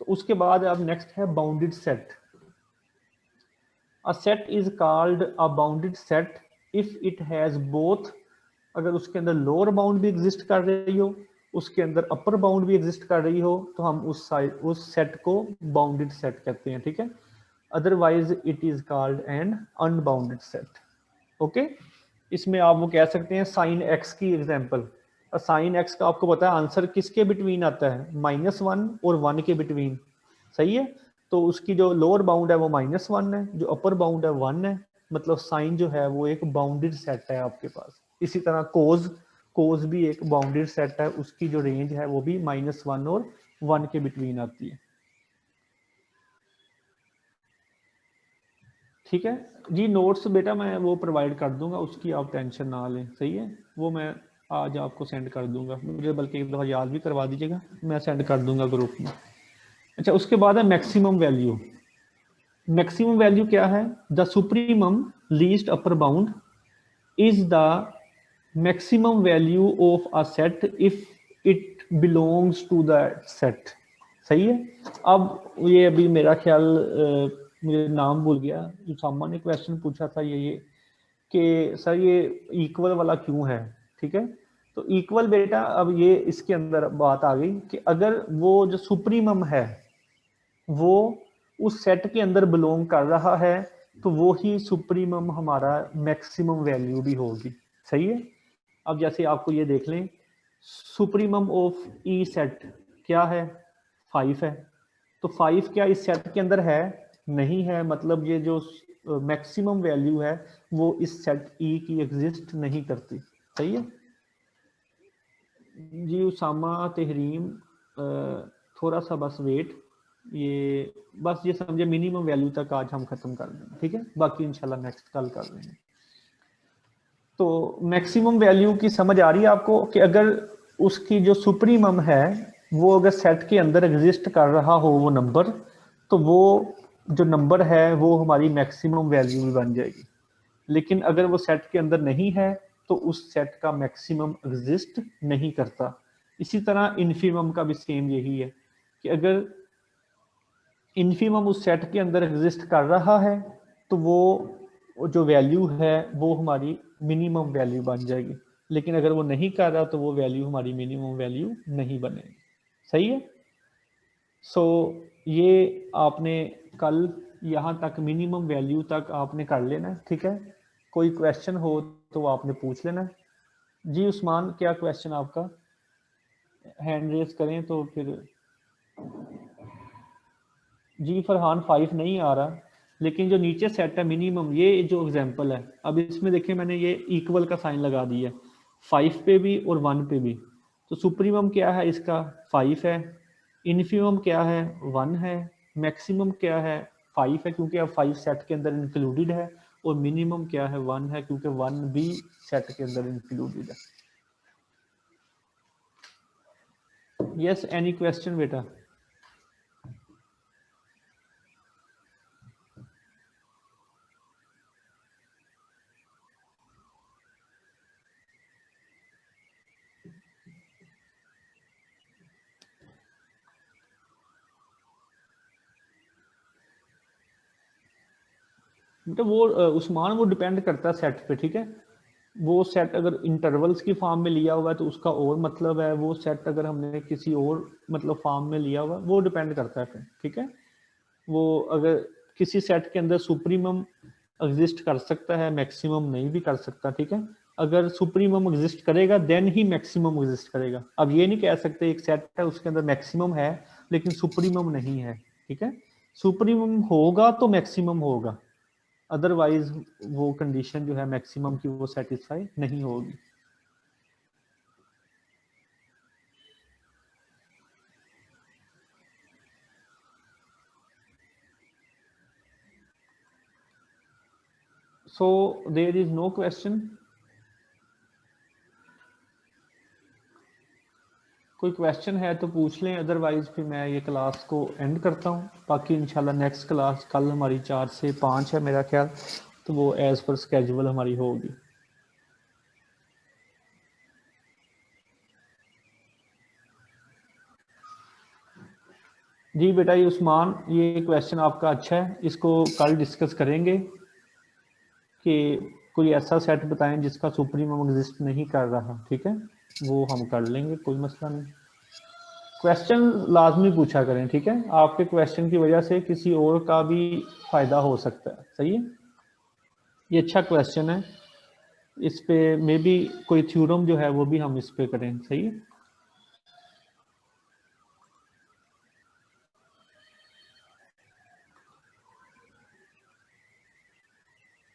तो उसके बाद अब नेक्स्ट है bounded set. A set is called a bounded set if it has both, अगर उसके अंदर लोअर बाउंड भी एग्जिस्ट कर रही हो उसके अंदर अपर बाउंड भी एग्जिस्ट कर रही हो तो हम उस सेट को बाउंडेड सेट कहते हैं, ठीक है। Otherwise it is called an unbounded set. Okay, इसमें आप वो कह सकते हैं साइन एक्स की एग्जांपल। साइन एक्स का आपको पता है आंसर किसके बिटवीन आता है, -1 और 1 के बिटवीन, सही है। तो उसकी जो लोअर बाउंड है वो -1 है, जो अपर बाउंड है 1 है, मतलब साइन जो है वो एक बाउंडेड सेट है आपके पास। इसी तरह कोज भी एक बाउंडेड सेट है, उसकी जो रेंज है वो भी -1 और 1 के बिटवीन आती है, ठीक है जी। नोट्स बेटा मैं वो प्रोवाइड कर दूंगा, उसकी आप टेंशन ना लें, सही है। वो मैं आज आपको सेंड कर दूंगा, मुझे बल्कि एक दफ़ा याद भी करवा दीजिएगा, मैं सेंड कर दूंगा ग्रुप में। अच्छा, उसके बाद है मैक्सिमम वैल्यू। मैक्सिमम वैल्यू क्या है, the supremum least upper bound is the maximum value of a set if it belongs to the set, सही है। अब ये अभी मेरा ख्याल मुझे नाम भूल गया, जो सामा ने क्वेश्चन पूछा था ये कि सर ये इक्वल वाला क्यों है, ठीक है। तो इक्वल बेटा अब ये इसके अंदर बात आ गई कि अगर वो जो सुप्रीमम है वो उस सेट के अंदर बिलोंग कर रहा है तो वो ही सुप्रीमम हमारा मैक्सिमम वैल्यू भी होगी, सही है। अब जैसे आपको ये देख लें सुप्रीमम ऑफ ई सेट क्या है, 5 है। तो 5 क्या इस सेट के अंदर है, नहीं है, मतलब ये जो मैक्सिमम वैल्यू है वो इस सेट ई की एग्जिस्ट नहीं करती, सही है जी। उसामा तहरीम थोड़ा सा बस वेट, ये बस ये समझे मिनिमम वैल्यू तक आज हम खत्म कर देंगे, ठीक है, बाकी इंशाल्लाह नेक्स्ट कल कर देंगे। तो मैक्सिमम वैल्यू की समझ आ रही है आपको कि अगर उसकी जो सुप्रीमम है वो अगर सेट के अंदर एग्जिस्ट कर रहा हो वो नंबर, तो वो जो नंबर है वो हमारी मैक्सिमम वैल्यू भी बन जाएगी। लेकिन अगर वो सेट के अंदर नहीं है तो उस सेट का मैक्सिमम एग्जिस्ट नहीं करता। इसी तरह इन्फीमम का भी सेम यही है कि अगर इन्फीमम उस सेट के अंदर एग्जिस्ट कर रहा है तो वो जो वैल्यू है वो हमारी मिनिमम वैल्यू बन जाएगी। लेकिन अगर वो नहीं कर रहा तो वो वैल्यू हमारी मिनिमम वैल्यू नहीं बनेगी, सही है। सो ये आपने कल यहाँ तक मिनिमम वैल्यू तक आपने कर लेना है, ठीक है। कोई क्वेश्चन हो तो आपने पूछ लेना है। जी उस्मान क्या क्वेश्चन आपका, हैंड रेज करें तो फिर। जी फरहान 5 नहीं आ रहा, लेकिन जो नीचे सेट है मिनिमम, ये जो एग्जांपल है अब इसमें देखिए मैंने ये इक्वल का साइन लगा दिया 5 पे भी और 1 पे भी। तो सुप्रीमम क्या है इसका 5 है, इन्फीमम क्या है 1 है, मैक्सिमम क्या है 5 है क्योंकि अब 5 सेट के अंदर इंक्लूडेड है, और मिनिमम क्या है 1 है क्योंकि 1 भी सेट के अंदर इंक्लूडेड है। यस, एनी क्वेश्चन बेटा? तो वो उस्मान, वो डिपेंड करता है सेट पे, ठीक है। वो सेट अगर इंटरवल्स की फॉर्म में लिया हुआ है तो उसका और मतलब है, वो सेट अगर हमने किसी और मतलब फॉर्म में लिया हुआ वो डिपेंड करता है फिर, ठीक है। वो अगर किसी सेट के अंदर सुप्रीमम एग्जिस्ट कर सकता है, मैक्सिमम नहीं भी कर सकता, ठीक है। अगर सुप्रीमम एग्जिस्ट करेगा देन ही मैक्सिमम एग्जिस्ट करेगा। अब ये नहीं कह सकते एक सेट है उसके अंदर मैक्सिमम है लेकिन सुप्रीमम नहीं है, ठीक है। सुप्रीमम होगा तो मैक्सिमम होगा, अदरवाइज वो कंडीशन जो है मैक्सिमम की वो सेटिस्फाई नहीं होगी। So there is no question. कोई क्वेश्चन है तो पूछ लें, अदरवाइज फिर मैं ये क्लास को एंड करता हूँ। बाकी इंशाल्लाह नेक्स्ट क्लास कल हमारी 4 से 5 है मेरा ख्याल, तो वो एज पर स्केजुअल हमारी होगी। जी बेटा, ये उस्मान, ये क्वेश्चन आपका अच्छा है, इसको कल डिस्कस करेंगे कि कोई ऐसा सेट बताएं जिसका सुप्रीमम एग्जिस्ट नहीं कर रहा, ठीक है। वो हम कर लेंगे, कोई मसला नहीं। क्वेश्चन लाजमी पूछा करें, ठीक है। आपके क्वेश्चन की वजह से किसी और का भी फायदा हो सकता है, सही है। ये अच्छा क्वेश्चन है, इस पे मे बी कोई थ्योरम जो है वो भी हम इस पे करें, सही है।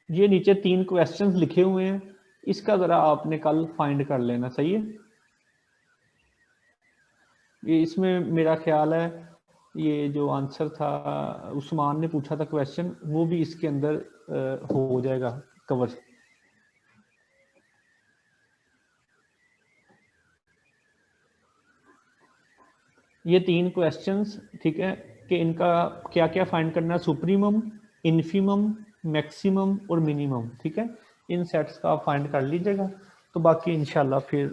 ये नीचे 3 क्वेश्चंस लिखे हुए हैं, इसका जरा आपने कल फाइंड कर लेना, सही है। ये इसमें मेरा ख्याल है ये जो आंसर था उस्मान ने पूछा था क्वेश्चन, वो भी इसके अंदर हो जाएगा कवर। ये 3 क्वेश्चंस, ठीक है, कि इनका क्या क्या फाइंड करना है, सुप्रीमम, इन्फीमम, मैक्सिमम और मिनिमम, ठीक है। इन सेट्स का आप फाइंड कर लीजिएगा। तो बाकी इंशाल्लाह फिर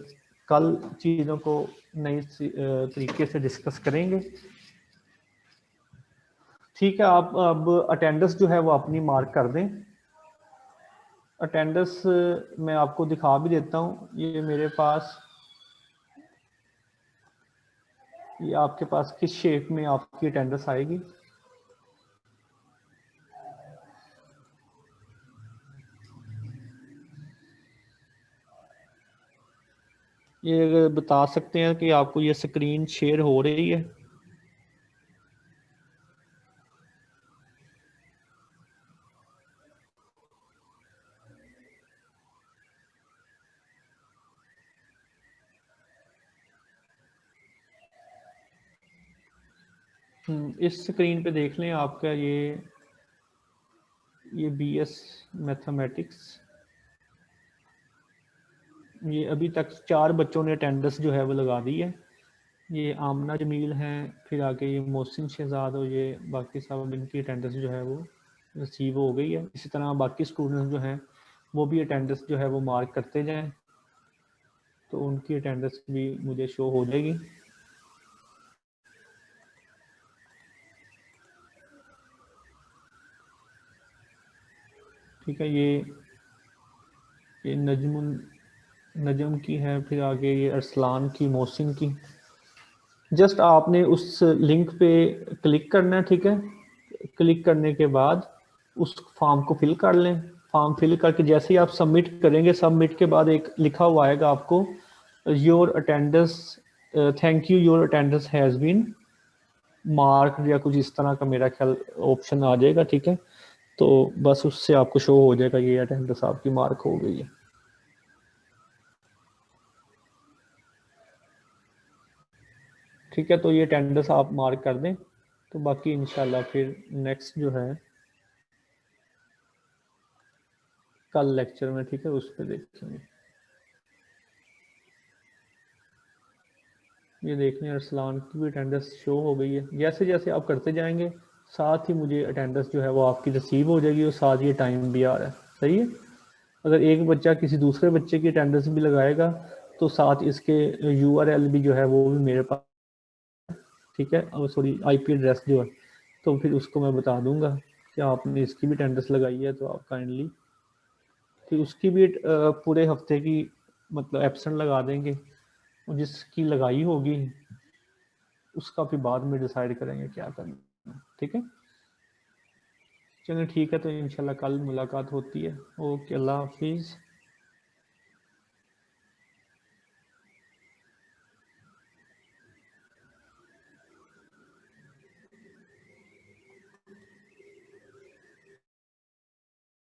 कल चीज़ों को नई तरीके से डिस्कस करेंगे, ठीक है। आप अब अटेंडेंस जो है वो अपनी मार्क कर दें। अटेंडेंस मैं आपको दिखा भी देता हूँ, ये मेरे पास, ये आपके पास किस शेप में आपकी अटेंडेंस आएगी। ये अगर बता सकते हैं कि आपको ये स्क्रीन शेयर हो रही है। इस स्क्रीन पे देख लें आपका ये BS मैथमेटिक्स, ये अभी तक 4 बच्चों ने अटेंडेंस जो है वो लगा दी है। ये आमना जमील हैं, फिर आगे ये मोहसिन शहजाद और ये बाकी सब, इनकी अटेंडेंस जो है वो रिसीव हो गई है। इसी तरह बाकी स्टूडेंट्स जो हैं वो भी अटेंडेंस जो है वो मार्क करते जाएं, तो उनकी अटेंडेंस भी मुझे शो हो जाएगी। ठीक है, ये नजम की है, फिर आगे ये अरसलान की, मोहसिन की। जस्ट आपने उस लिंक पे क्लिक करना है, ठीक है। क्लिक करने के बाद उस फॉर्म को फिल कर लें। फॉर्म फिल करके जैसे ही आप सबमिट करेंगे, सबमिट के बाद एक लिखा हुआ आएगा आपको, your attendance, thank you, your attendance has been mark, या कुछ इस तरह का मेरा ख्याल ऑप्शन आ जाएगा, ठीक है। तो बस उससे आपको शो हो जाएगा ये अटेंडेंस आपकी मार्क हो गई है। ठीक है, तो ये अटेंडेंस आप मार्क कर दें। तो बाकी इंशाल्लाह फिर नेक्स्ट जो है कल लेक्चर में, ठीक है, उस पर देखेंगे। ये देखने अरसलान की भी अटेंडेंस शो हो गई है। जैसे जैसे आप करते जाएंगे साथ ही मुझे अटेंडेंस जो है वो आपकी रिसीव हो जाएगी और साथ ये टाइम भी आ रहा है। सही है। अगर एक बच्चा किसी दूसरे बच्चे की अटेंडेंस भी लगाएगा तो साथ इसके URL भी जो है वो भी मेरे पास, ठीक है, और सॉरी IP एड्रेस जो है, तो फिर उसको मैं बता दूंगा कि आपने इसकी भी अटेंडेंस लगाई है तो आप काइंडली फिर उसकी भी पूरे हफ्ते की मतलब एब्सेंट लगा देंगे, और जिसकी लगाई होगी उसका फिर बाद में डिसाइड करेंगे क्या करना। ठीक है, चलिए ठीक है, तो इंशाल्लाह कल मुलाकात होती है। ओके, अल्लाह हाफिज़।